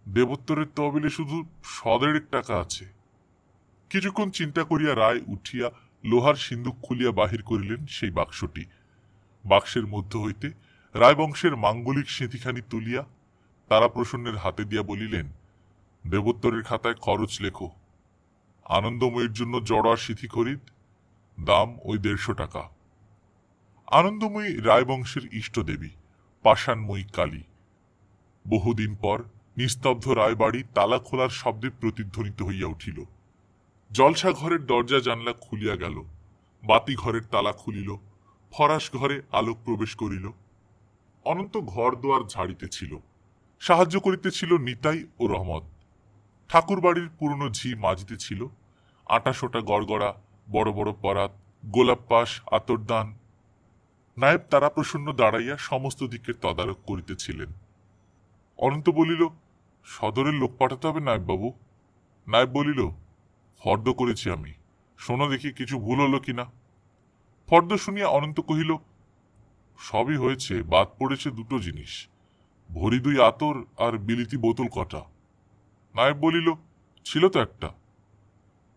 দেবোত্তরের তহবিলে শুধু 100 টাকা আছে। কিছুক্ষণ চিন্তা করিয়া রায় উঠিয়া লোহার সিন্দুক খুলিয়া বাহির করিলেন সেই বাক্সটি। বাক্সের মধ্য হইতে রায়বংশের মাঙ্গলিক সিঁথিখানি তুলিয়া তারাপ্রসন্নের হাতে দিয়া বলিলেন, দেবোত্তরের খাতায় খরচ লেখো। আনন্দময়ীর জন্য জড়া সিঁথি খরিদ, দাম ওই 150 টাকা। আনন্দময়ী রায়বংশের ইষ্টদেবী, পাষাণময়ী কালী। বহুদিন পর নিস্তব্ধ রায়বাড়ি তালা খোলার শব্দে প্রতিধ্বনিত হইয়া উঠিল। জলসা ঘরের দরজা জানলা খুলিয়া গেল। বাতি ঘরের তালা খুলিল। ফরাস ঘরে আলোক প্রবেশ করিল। অনন্ত ঘর দুয়ার ঝাড়িতেছিল। সাহায্য করিতেছিল নিতাই ও রহমত। ঠাকুর বাড়ির পুরনো ঝি মাজিতেছিল। আটাশোটা গড়গড়া, বড় বড় পরাত, গোলাপ পাশ, আতরদান। নায়েব তারাপ্রসন্ন দাঁড়াইয়া সমস্ত দিকের তদারক করিতেছিলেন। অনন্ত বলিল, সদরের লোক পাঠাতে হবে নায়েববাবু। নায়েব বলিল, ফর্দ করেছি আমি, শোনো দেখি কিছু ভুল হলো কিনা। ফর্দ শুনিয়া অনন্ত কহিল, সবই হয়েছে, বাদ পড়েছে 2টো জিনিস, ভরি 2 আতর আর বিলিতি বোতল কটা। নায়েব বলিল, ছিল তো একটা।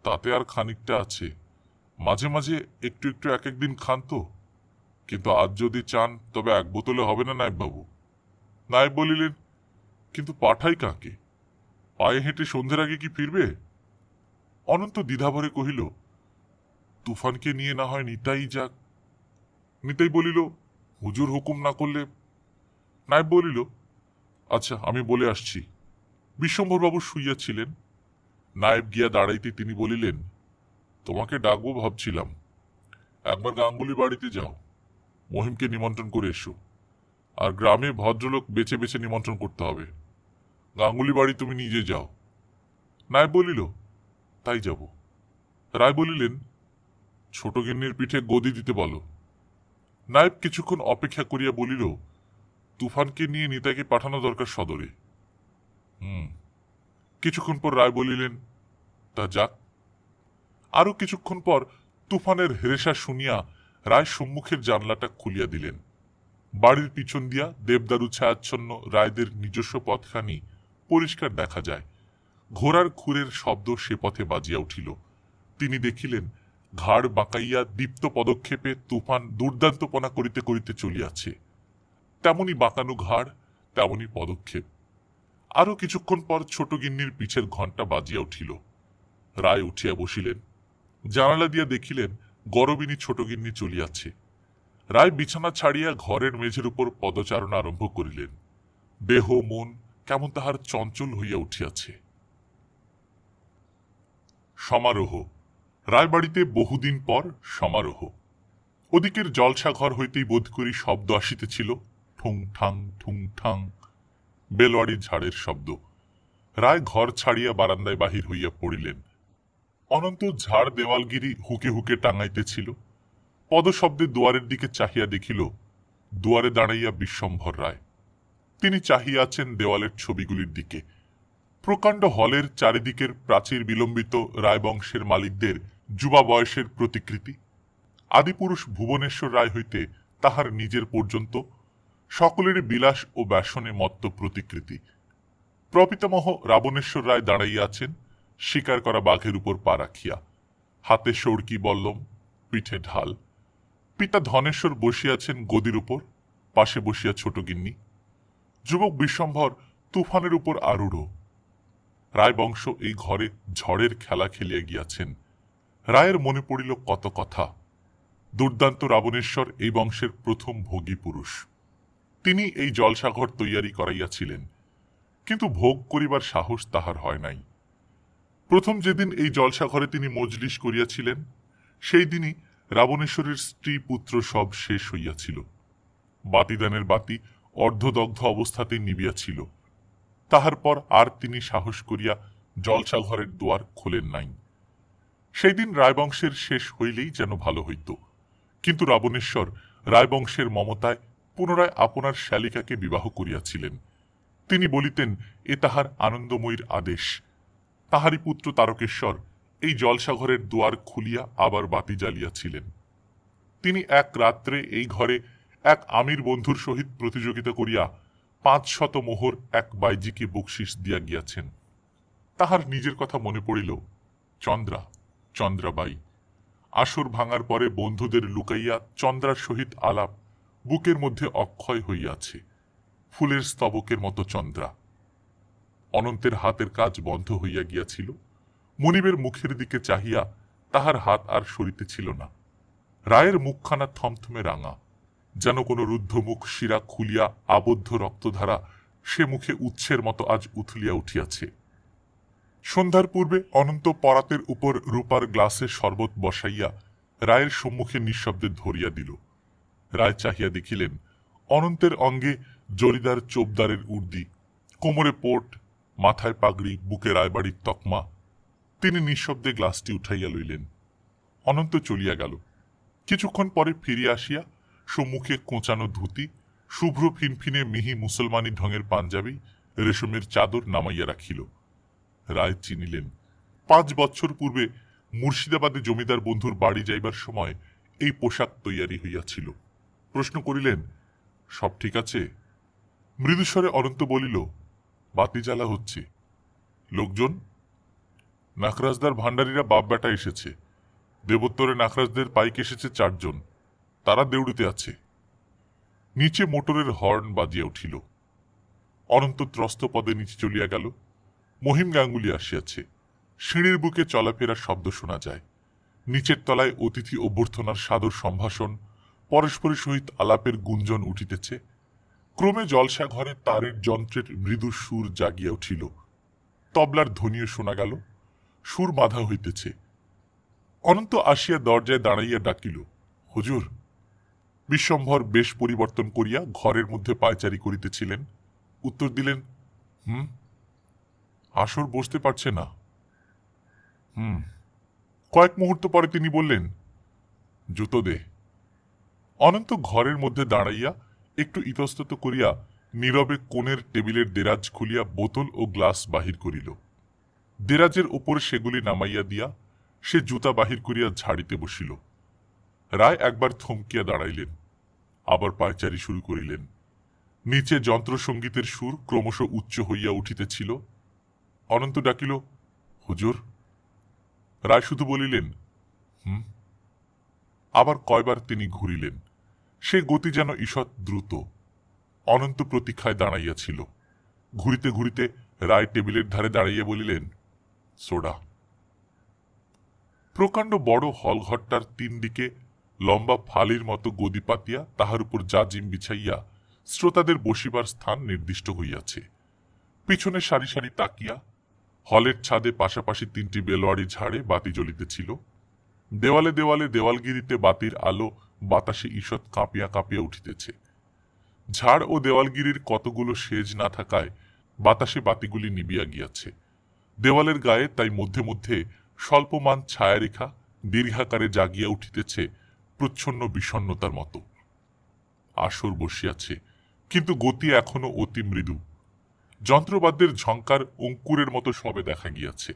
তাতে আর খানিকটা আছে, মাঝে মাঝে একটু একটু এক একদিন খান তো, কিন্তু আজ যদি চান তবে 1 বোতলে হবে না নায়েববাবু। নায়েব বলিলেন, কিন্তু পাঠাই কাকে? পায়ে হেঁটে সন্ধ্যের আগে কি ফিরবে? অনন্ত দ্বিধাভরে কহিল, তুফানকে নিয়ে না হয় নিতাই যাক। নিতাই বলিল, হুজুর হুকুম না করলে। নায়েব বলিল, আচ্ছা আমি বলে আসছি। বিশ্বম্ভরবাবু শুইয়াছিলেন। নায়েব গিয়া দাঁড়াইতে তিনি বলিলেন, তোমাকে ডাকবো ভাবছিলাম, একবার গাঙ্গুলি বাড়িতে যাও, মহিমকে নিমন্ত্রণ করে এসো। আর গ্রামে ভদ্রলোক বেছে বেছে নিমন্ত্রণ করতে হবে। গাঙ্গুলি বাড়ি তুমি নিজে যাও। নায়েব বলিল, তাই যাব। রায় বলিলেন, ছোট গিন্নির পিঠে গদি দিতে বলো। নায়েব কিছুক্ষণ অপেক্ষা করিয়া বলিল, তুফানকে নিয়ে নিতাইকে পাঠানো দরকার সদরে। কিছুক্ষণ পর রায় বলিলেন, তা যাক। আরো কিছুক্ষণ পর তুফানের হেরেসা শুনিয়া রায় সম্মুখের জানলাটা খুলিয়া দিলেন। বাড়ির পিছন দিয়া দেবদারু ছায়াচ্ছন্ন রায়দের নিজস্ব পথখানি পরিষ্কার দেখা যায়। ঘোড়ার খুরের শব্দ সে পথে বাজিয়া উঠিল। তিনি দেখিলেন ঘাড় বাঁকাইয়া দীপ্ত পদক্ষেপে তুফান দুর্দান্তপনা করিতে করিতে চলিয়াছে। তেমনি বাঁকানো ঘাড়, তেমনি পদক্ষেপ। আরো কিছুক্ষণ পর ছোট গিন্নির পিছের ঘণ্টা বাজিয়া উঠিল। রায় উঠিয়া বসিলেন। জানালা দিয়া দেখিলেন গরবিনী ছোট গিন্নি চলিয়াছে। রায় বিছানা ছাড়িয়া ঘরের মেঝের উপর পদচারণ আরম্ভ করিলেন। দেহ মন কেমন তাহার চঞ্চল হইয়া উঠিয়াছে। সমারোহ। রায়বাড়িতে বহুদিন পর সমারোহ। ওদিকের জলসা ঘর হইতেই বোধ করি শব্দ আসিতেছিল, ঠুং ঠাং ঠুং ঠাং, বেলওয়াড়ি ঝাড়ের শব্দ। রায় ঘর ছাড়িয়া বারান্দায় বাহির হইয়া পড়িলেন। অনন্ত ঝাড় দেওয়ালগিরি হুকে হুকে টাঙাইতেছিল। পদশব্দে দুয়ারের দিকে চাহিয়া দেখিল, দুয়ারে দাঁড়াইয়া বিশ্বম্ভর রায়। তিনি চাহিয়া আছেন দেওয়ালের ছবিগুলির দিকে। প্রকাণ্ড হলের চারিদিকের প্রাচীর বিলম্বিত রায়বংশের মালিকদের যুবা বয়সের প্রতিকৃতি। আদিপুরুষ ভুবনেশ্বর রায় হইতে তাহার নিজের পর্যন্ত সকলের বিলাস ও ব্যাসনে মত্ত প্রতিকৃতি। প্রপিতামহ রাবণেশ্বর রায় দাঁড়াইয়া আছেন শিকার করা বাঘের উপর পা রাখিয়া, হাতে সড়কি বল্লম, পিঠে ঢাল। পিতা ধনেশ্বর বসিয়াছেন গদির উপর, পাশে বসিয়া ছোট গিন্নি। যুবক বিশ্বম্ভর তুফানের উপর আরূঢ়। রায়বংশ এই ঘরে ঝড়ের খেলা খেলিয়া গিয়াছেন। রায়ের মনে পড়িল কত কথা। দুর্দান্ত রাবণেশ্বর এই বংশের প্রথম ভোগী পুরুষ। তিনি এই জলসাঘর তৈয়ারি করাইয়াছিলেন, কিন্তু ভোগ করিবার সাহস তাহার হয় নাই। প্রথম যেদিন এই জলসাঘরে তিনি মজলিস করিয়াছিলেন, সেই দিনই রাবণেশ্বরের স্ত্রী পুত্র সব শেষ হইয়াছিল। বাতিদানের বাতি অর্ধদগ্ধ অবস্থাতেই নিবিয়াছিল। তাহার পর আর তিনি সাহস করিয়া জলসাঘরের দুয়ার খোলেন নাই। সেই দিন রায়বংশের শেষ হইলেই যেন ভালো হইত, কিন্তু রাবণেশ্বর রায়বংশের মমতায় পুনরায় আপনার শ্যালিকাকে বিবাহ করিয়াছিলেন। তিনি বলিতেন এ তাহার আনন্দময়ীর আদেশ। তাহারই পুত্র তারকেশ্বর এই জলসাঘরের দুয়ার খুলিয়া আবার বাতি জ্বালিয়াছিলেন। তিনি এক রাত্রে এই ঘরে এক আমির বন্ধুর সহিত প্রতিযোগিতা করিয়া 500 মোহর এক বাইজিকে বকশিস দিয়া গিয়াছেন। তাহার নিজের কথা মনে পড়িল। চন্দ্রাবাই আসর ভাঙার পরে বন্ধুদের লুকাইয়া চন্দ্রার সহিত আলাপ বুকের মধ্যে অক্ষয় হইয়াছে, ফুলের স্তবকের মতো চন্দ্রা। অনন্তের হাতের কাজ বন্ধ হইয়া গিয়াছিল। মনিবের মুখের দিকে চাহিয়া তাহার হাত আর সরিতেছিল না। রায়ের মুখখানা থমথমে রাঙা, যেন কোনো রুদ্ধ মুখ শিরা খুলিয়া আবদ্ধ রক্তধারা সে মুখে উৎসের মতো আজ উথলিয়া উঠিয়াছে। সন্ধ্যার পূর্বে অনন্ত পরাতের উপর রূপার গ্লাসে শরবত বসাইয়া রায়ের সম্মুখে নিঃশব্দে ধরিয়া দিল। রায় চাহিয়া দেখিলেন অনন্তের অঙ্গে জরিদার চোপদারের উর্দি, কোমরে পোট, মাথায় পাগড়ি, বুকে রায়বাড়ির তকমা। তিনি নিঃশব্দে গ্লাসটি উঠাইয়া লইলেন। অনন্ত চলিয়া গেল। কিছুক্ষণ পরে ফিরিয়া আসিয়া সম্মুখে কোঁচানো ধুতি, শুভ্র ফিনফিনে মিহি মুসলমানি ঢঙের পাঞ্জাবি, রেশমের চাদর নামাইয়া রাখিল। রায় চিনিলেন 5 বৎসর পূর্বে মুর্শিদাবাদে জমিদার বন্ধুর বাড়ি যাইবার সময় এই পোশাক তৈয়ারি হইয়াছিল। প্রশ্ন করিলেন, সব ঠিক আছে? মৃদুস্বরে অনন্ত বলিল, বাতি জ্বালা হচ্ছে। লোকজন? নাকরাজদার ভান্ডারীরা বাপ বেটা এসেছে। দেবোত্তরে নাকরাজদের পাইক এসেছে 4 জন। তারা দেউড়িতে আছে। নিচে মোটরের হর্ন বাজিয়া উঠিল। অনন্ত ত্রস্ত পদে নিচে চলিয়া গেল। মহিম গাঙ্গুলি আসিয়াছে। সিঁড়ির বুকে চলাফেরার শব্দ শোনা যায়। নিচের তলায় অতিথি অভ্যর্থনার সাদর সম্ভাষণ, পরস্পরের সহিত আলাপের গুঞ্জন উঠিতেছে। ক্রমে জলসা ঘরে তারের যন্ত্রের মৃদু সুর জাগিয়া উঠিল। তবলার ধ্বনিও শোনা গেল। সুর বাঁধা হইতেছে। অনন্ত আসিয়া দরজায় দাঁড়াইয়া ডাকিল, হুজুর। বিশ্বম্ভর বেশ পরিবর্তন করিয়া ঘরের মধ্যে পায়চারি করিতেছিলেন। উত্তর দিলেন, আসর বসতে পারছে না। কয়েক মুহূর্ত পরে তিনি বললেন, জুতো দে। অনন্ত ঘরের মধ্যে দাঁড়াইয়া একটু ইতস্তত করিয়া নীরবে কোণের টেবিলের দেরাজ খুলিয়া বোতল ও গ্লাস বাহির করিল। দেরাজের উপর সেগুলি নামাইয়া দিয়া সে জুতা বাহির করিয়া ঝাড়িতে বসিল। রায় একবার থমকিয়া দাঁড়াইলেন, আবার পায়চারি শুরু করিলেন। নিচে যন্ত্রসঙ্গীতের সুর ক্রমশ উচ্চ হইয়া উঠিতেছিল। অনন্ত ডাকিল, হুজুর। রায় শুধু বলিলেন, হুম। আবার কয়বার তিনি ঘুরিলেন। সে গতি যেন ঈষৎ দ্রুত। অনন্ত প্রতীক্ষায় দাঁড়াইয়াছিল। ঘুরিতে ঘুরিতে রায় টেবিলের ধারে দাঁড়াইয়া বলিলেন, সোডা। প্রকাণ্ড বড় হলঘরটার 3 দিকে লম্বা ফালির মতো গদি পাতিয়া তাহার উপর জাজিম বিছাইয়া শ্রোতাদের বসিবার স্থান নির্দিষ্ট হইয়াছে। পিছনে সারি সারি তাকিয়া হলের ছাদে পাশাপাশি 3টি বেলোয়ারি ঝাড়ে বাতি জ্বলিতেছিল। দেওয়ালে দেওয়ালে দেওয়ালগিরিতে বাতির আলো বাতাসে ঈষৎ কাঁপিয়া কাঁপিয়া উঠিতেছে। ঝাড় ও দেওয়ালগিরির কতগুলো সেজ না থাকায় বাতাসে বাতিগুলি নিবিয়া গিয়াছে। দেওয়ালের গায়ে তাই মধ্যে মধ্যে স্বল্পমান ছায়ারেখা দীর্ঘাকারে জাগিয়া উঠিতেছে প্রচ্ছন্ন বিষণ্নতার মতো। আসর বসিয়াছে, কিন্তু গতি এখনো অতি মৃদু। যন্ত্রবাদ্যের ঝঙ্কার অঙ্কুরের মতো সবে দেখা গিয়াছে।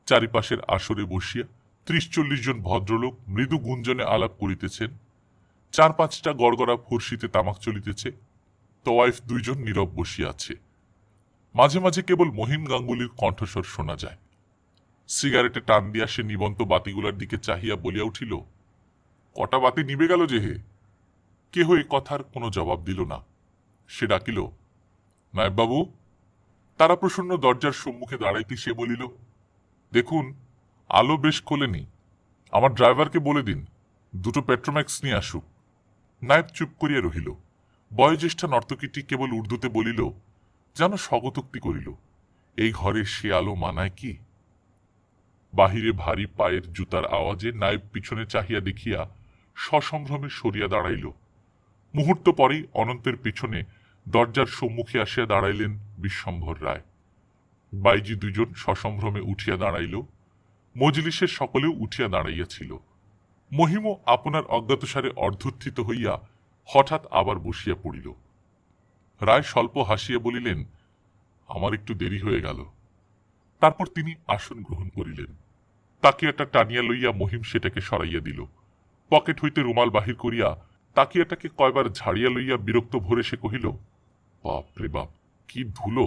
চারিপাশের আসরে বসিয়া 30-40 জন ভদ্রলোক মৃদু গুঞ্জনে আলাপ করিতেছেন। 4-5টা গড়গড়া ফর্সিতে তামাক চলিতেছে। তোয়াইফ 2 জন নীরব বসিয়া আছে। মাঝে মাঝে কেবল মহিম গাঙ্গুলির কণ্ঠস্বর শোনা যায়। সিগারেটে টান দিয়া সে নিবন্ত বাতিগুলার দিকে চাহিয়া বলিয়া উঠিল, কটা বাতি নিবে গেল যে হে। কেহ এ কথার কোনো জবাব দিল না। সে ডাকিল, নায়েববাবু। তারা প্রসন্ন দরজার সম্মুখে দাঁড়াইতে সে বলিল, দেখুন, আলো বেশ খোলেনি। আমার ড্রাইভারকে বলে দিন 2টো পেট্রোম্যাক্স নিয়ে আসুক। নায়েব চুপ করিয়া রহিল। বয়োজ্যেষ্ঠা নর্তকীটি কেবল উর্দুতে বলিল, যেন স্বগতোক্তি করিল, এই ঘরে সে আলো মানায় কি। বাহিরে ভারী পায়ের জুতার আওয়াজে নায়েব পিছনে চাহিয়া দেখিয়া সসম্ভ্রমে সরিয়া দাঁড়াইল। মুহূর্ত পরেই অনন্তের পিছনে দরজার সম্মুখে আসিয়া দাঁড়াইলেন বিশ্বম্ভর রায়। বাইজি 2 জন সসম্ভ্রমে উঠিয়া দাঁড়াইল। মজলিসের সকলেও উঠিয়া দাঁড়াইয়াছিল। মহিমও আপনার অজ্ঞাতসারে অর্ধোত্থিত হইয়া হঠাৎ আবার বসিয়া পড়িল। রায় স্বল্প হাসিয়া বলিলেন, আমার একটু দেরি হয়ে গেল। তারপর তিনি আসন গ্রহণ করিলেন। তাকিয়াটা টানিয়া লইয়া মহিম সেটাকে সরাইয়া দিল। পকেট হইতে রুমাল বাহির করিয়া তাকিয়াটাকে কয়বার ঝাড়িয়া লইয়া বিরক্ত ভরে সে কহিল, বাপ রে বাপ, কি ধুলো।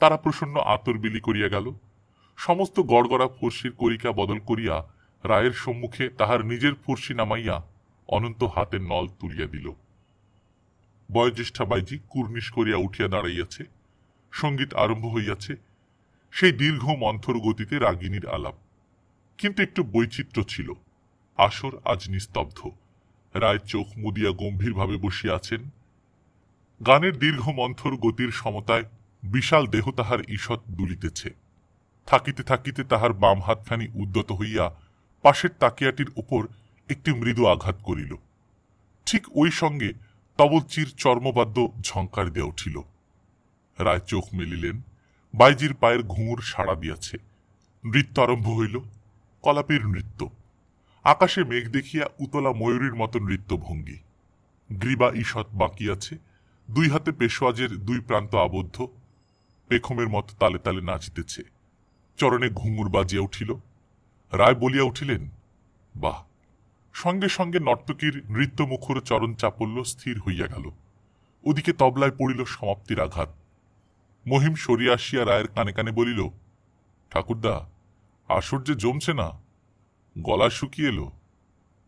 তারা প্রসন্ন আতর বিলি করিয়া গেল। সমস্ত গড়গড়া ফর্সির করিকা বদল করিয়া রায়ের সম্মুখে তাহার নিজের ফর্সি নামাইয়া অনন্ত হাতের নল তুলিয়া দিল। বয়োজ্যেষ্ঠা বাইজি কুর্নিশ করিয়া উঠিয়া দাঁড়াইয়াছে। সঙ্গীত আরম্ভ হইয়াছে। সেই দীর্ঘ মন্থর গতিতে রাগিনীর আলাপ। কিন্তু একটু বৈচিত্র্য ছিল। আসর আজ নিস্তব্ধ। রায় চোখ মুদিয়া গম্ভীরভাবে বসিয়া আছেন। গানের দীর্ঘ মন্থর গতির সমতায় বিশাল দেহ তাহার ঈষৎ দুলিতেছে। থাকিতে থাকিতে তাহার বাম হাতখানি উদ্যত হইয়া পাশের তাকিয়াটির উপর একটি মৃদু আঘাত করিল। ঠিক ওই সঙ্গে তবলচির চর্মবাদ্য ঝঙ্কার দিয়া উঠিল। রায় চোখ মেলিলেন। বাইজির পায়ের ঘুঙুর সাড়া দিয়াছে। নৃত্য আরম্ভ হইল। কলাপের নৃত্য। আকাশে মেঘ দেখিয়া উতলা ময়ূরীর মতো নৃত্যভঙ্গি। গ্রীবা ঈষৎ বাঁকিয়াছে। 2 হাতে পেশোয়াজের 2 প্রান্ত আবদ্ধ। পেখমের মতো তালে তালে নাচিতেছে। চরণে ঘুঙুর বাজিয়া উঠিল। রায় বলিয়া উঠিলেন, বাহ। সঙ্গে সঙ্গে নর্তকীর নৃত্যমুখর চরণ চাপল্য স্থির হইয়া গেল। ওদিকে তবলায় পড়িল সমাপ্তির আঘাত। মহিম সরিয়া আসিয়া রায়ের কানে কানে বলিল, ঠাকুরদা, আসর যে জমছে না, গলা শুকিয়ে এলো।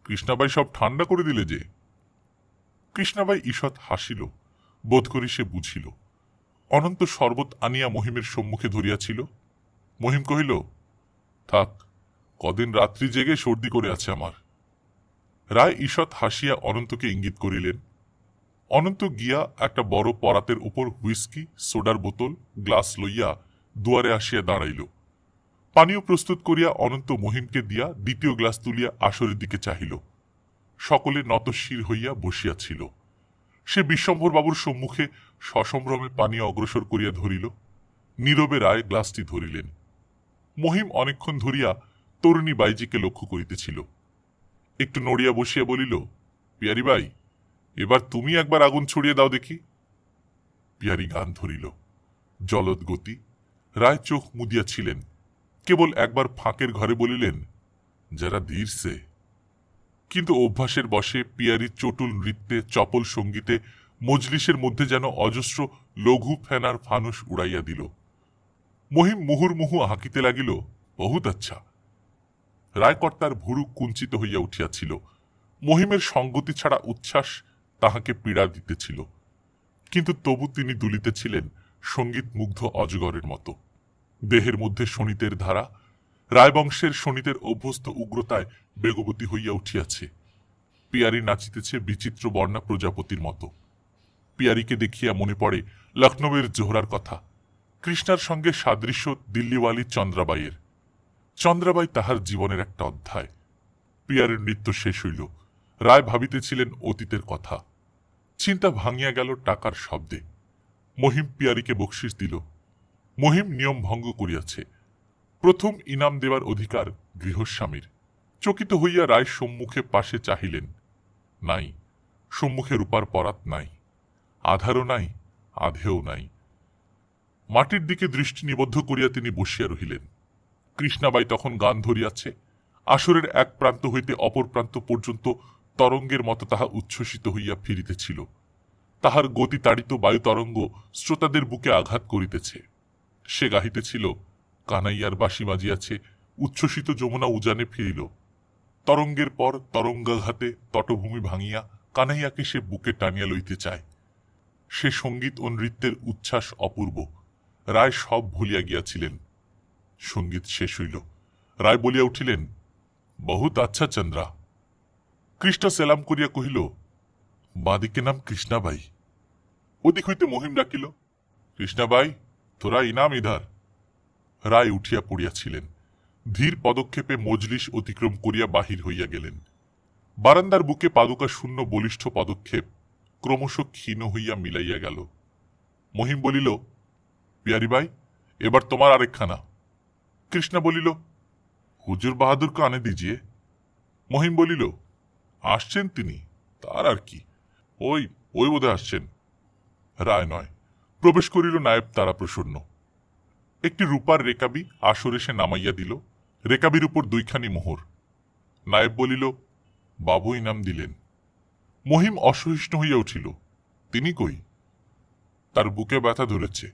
কৃষ্ণাবাই সব ঠান্ডা করে দিলে যে। কৃষ্ণাবাই ঈষৎ হাসিল। বোধ করি সে বুঝিল। অনন্ত শরবত আনিয়া মহিমের সম্মুখে ধরিয়াছিল। মহিম কহিল, থাক, কদিন রাত্রি জেগে সর্দি করে আছে আমার। রায় ঈষৎ হাসিয়া অনন্তকে ইঙ্গিত করিলেন। অনন্ত গিয়া একটা বড় পরাতের উপর হুইস্কি, সোডার বোতল, গ্লাস লইয়া দুয়ারে আসিয়া দাঁড়াইল। পানীয় প্রস্তুত করিয়া অনন্ত মহিমকে দিয়া দ্বিতীয় গ্লাস তুলিয়া আসরের দিকে চাহিল। সকলে নতশির হইয়া বসিয়াছিল। সে বিশ্বম্ভরবাবুর সম্মুখে সসম্ভ্রমে পানীয় অগ্রসর করিয়া ধরিল। নীরবে রায় গ্লাসটি ধরিলেন। মহিম অনেকক্ষণ ধরিয়া তরুণী বাইজিকে লক্ষ্য করিতেছিল। একটু নড়িয়া বসিয়া বলিল, পিয়ারি ভাই, এবার তুমি একবার আগুন ছড়িয়ে দাও দেখি। পিয়ারি গান ধরিল। জলদ গতি। রায় চোখ মুদিয়াছিলেন। কেবল একবার ফাঁকের ঘরে বলিলেন, যারা ধীরছে। কিন্তু অভ্যাসের বশে পিয়ারির চটুল নৃত্যে, চপল সঙ্গীতে মজলিসের মধ্যে যেন অজস্র লঘু ফেনার ফানুস উড়াইয়া দিল। মহিম মুহুর্মুহু হাঁকিতে লাগিল, বহুত আচ্ছা। রায়কর্তার ভুরু কুঞ্চিত হইয়া উঠিয়াছিল। মহিমের সঙ্গতি ছাড়া উচ্ছ্বাস তাহাকে পীড়া দিতেছিল। কিন্তু তবু তিনি দুলিতেছিলেন সঙ্গীত মুগ্ধ অজগরের মতো। দেহের মধ্যে শোণিতের ধারা রায়বংশের শোণিতের অভ্যস্ত উগ্রতায় বেগবতী হইয়া উঠিয়াছে। পিয়ারি নাচিতেছে বিচিত্র বর্ণা প্রজাপতির মতো। পিয়ারিকে দেখিয়া মনে পড়ে লখনৌয়ের জোহরার কথা। কৃষ্ণার সঙ্গে সাদৃশ্য দিল্লিওয়ালি চন্দ্রাবাইয়ের। চন্দ্রাবাই তাহার জীবনের একটা অধ্যায়। পিয়ারের নৃত্য শেষ হইল। রায় ভাবিতেছিলেন অতীতের কথা। চিন্তা ভাঙিয়া গেল টাকার শব্দে। মহিম পিয়ারিকে বকশিস দিল। মহিম নিয়ম ভঙ্গ করিয়াছে। প্রথম ইনাম দেওয়ার অধিকার গৃহস্বামীর। চকিত হইয়া রায় সম্মুখে পাশে চাহিলেন। নাই, সম্মুখে রূপার পরাত নাই। আধারও নাই, আধেও নাই। মাটির দিকে দৃষ্টি নিবদ্ধ করিয়া তিনি বসিয়া রহিলেন। কৃষ্ণাবাই তখন গান ধরিয়াছে। আসরের এক প্রান্ত হইতে অপর প্রান্ত পর্যন্ত তরঙ্গের মতো তাহা উচ্ছ্বসিত হইয়া ফিরিতেছিল। তাহার গতি তাড়িত বায়ু তরঙ্গ শ্রোতাদের বুকে আঘাত করিতেছে। সে গাহিতেছিল, কানাইয়ার বাঁশি বাজিয়াছে, উচ্ছ্বসিত যমুনা উজানে ফিরিল। তরঙ্গের পর তরঙ্গাঘাতে তটভূমি ভাঙিয়া কানাইয়াকে সে বুকে টানিয়া লইতে চায়। সে সঙ্গীত ও নৃত্যের উচ্ছ্বাস অপূর্ব। রায় সব ভুলিয়া গিয়াছিলেন। সঙ্গীত শেষ হইল। রায় বলিয়া উঠিলেন, বহুত আচ্ছা চন্দ্রা। কৃষ্ণ সেলাম করিয়া কহিল, বাঁদিকে নাম কৃষ্ণাবাই। ওদিক হইতে মহিম ডাকিল, কৃষ্ণাবাই, তোরা ইনাম ইধার। রায় উঠিয়া পড়িয়াছিলেন। ধীর পদক্ষেপে মজলিস অতিক্রম করিয়া বাহির হইয়া গেলেন। বারান্দার বুকে পাদুকা শূন্য বলিষ্ঠ পদক্ষেপ ক্রমশ ক্ষীণ হইয়া মিলাইয়া গেল। মহিম বলিল, পিয়ারিবাই, এবার তোমার আরেকখানা। কৃষ্ণা বলিল, হুজুর বাহাদুরকে আনে দিজিয়ে। মহিম বলিল, আসছেন তিনি, তার আর কি, ওই ওই বোধহয় আসছেন। রায় নয়। প্রবেশ করিল নায়েব তারাপ্রসন্ন। একটি রূপার রেকাবি আসরে সে নামাইয়া দিল। রেকাবির উপর দুইখানি মোহর। নায়েব বলিল, বাবু ইনাম দিলেন। মহিম অসহিষ্ণু হইয়া উঠিল, তিনি কই? তার বুকে ব্যথা ধরেছে,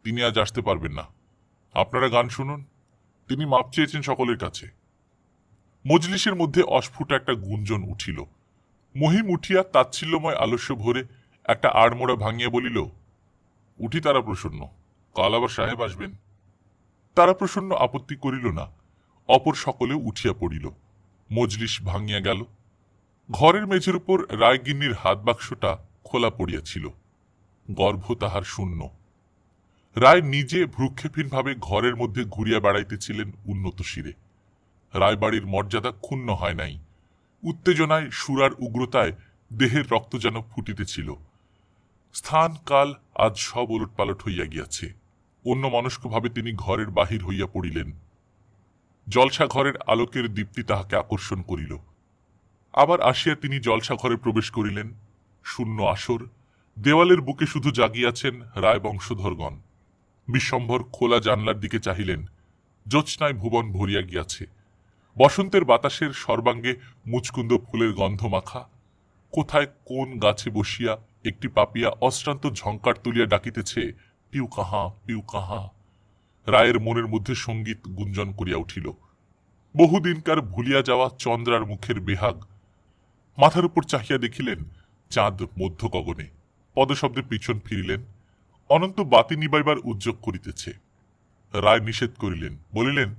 তিনি আজ আসতে পারবেন না। আপনারা গান শুনুন, তিনি মাপ চেয়েছেন সকলের কাছে। মজলিসের মধ্যে অস্ফুট একটা গুঞ্জন উঠিল। মহিম উঠিয়া তাচ্ছিল্যময় আলস্য ভরে একটা আড়মোড়া ভাঙিয়া বলিল, উঠি তারাপ্রসন্ন, কাল আবার সাহেব আসবেন। তারাপ্রসন্ন আপত্তি করিল না। অপর সকলেও উঠিয়া পড়িল। মজলিস ভাঙিয়া গেল। ঘরের মেঝের উপর রায়গিন্নির হাত বাক্সটা খোলা পড়িয়াছিল। গর্ভ তাহার শূন্য। রায় নিজে ভ্রুক্ষেপহীনভাবে ঘরের মধ্যে ঘুরিয়া বেড়াইতেছিলেন উন্নত শিরে। রায়বাড়ির মর্যাদা ক্ষুণ্ণ হয় নাই। উত্তেজনায় সুরার উগ্রতায় দেহের রক্ত যেন ফুটিতেছিল। স্থান কাল আজ সব ওলটপালট হইয়া গিয়াছে। অন্য মনস্কভাবে তিনি ঘরের বাহির হইয়া পড়িলেন। জলসা ঘরের আলোকের দীপ্তি তাহাকে আকর্ষণ করিল। আবার আসিয়া তিনি জলসা ঘরে প্রবেশ করিলেন। শূন্য আসর, দেওয়ালের বুকে শুধু জাগিয়াছেন রায় বংশধরগণ। বিশ্বম্ভর খোলা জানলার দিকে চাহিলেন। জ্যোৎস্নায় ভুবন ভরিয়া গিয়াছে। বসন্তের বাতাসের সর্বাঙ্গে মুচকুন্দ ফুলের গন্ধ মাখা। কোথায় কোন গাছে বসিয়া একটি পাপিয়া অশ্রান্ত ঝঙ্কার তুলিয়া ডাকিতেছে, পিউ কাহা, পিউ কাহা। রায়ের মনের মধ্যে সঙ্গীত গুঞ্জন করিয়া উঠিল। বহুদিনকার ভুলিয়া যাওয়া চন্দ্রার মুখের বেহাগ। মাথার উপর চাহিয়া দেখিলেন চাঁদ মধ্য গগনে। পদশব্দে পিছন ফিরিলেন। অনন্ত বাতি নিবাইবার উদ্যোগ করিতেছে। রায় নিষেধ করিলেন, বলিলেন,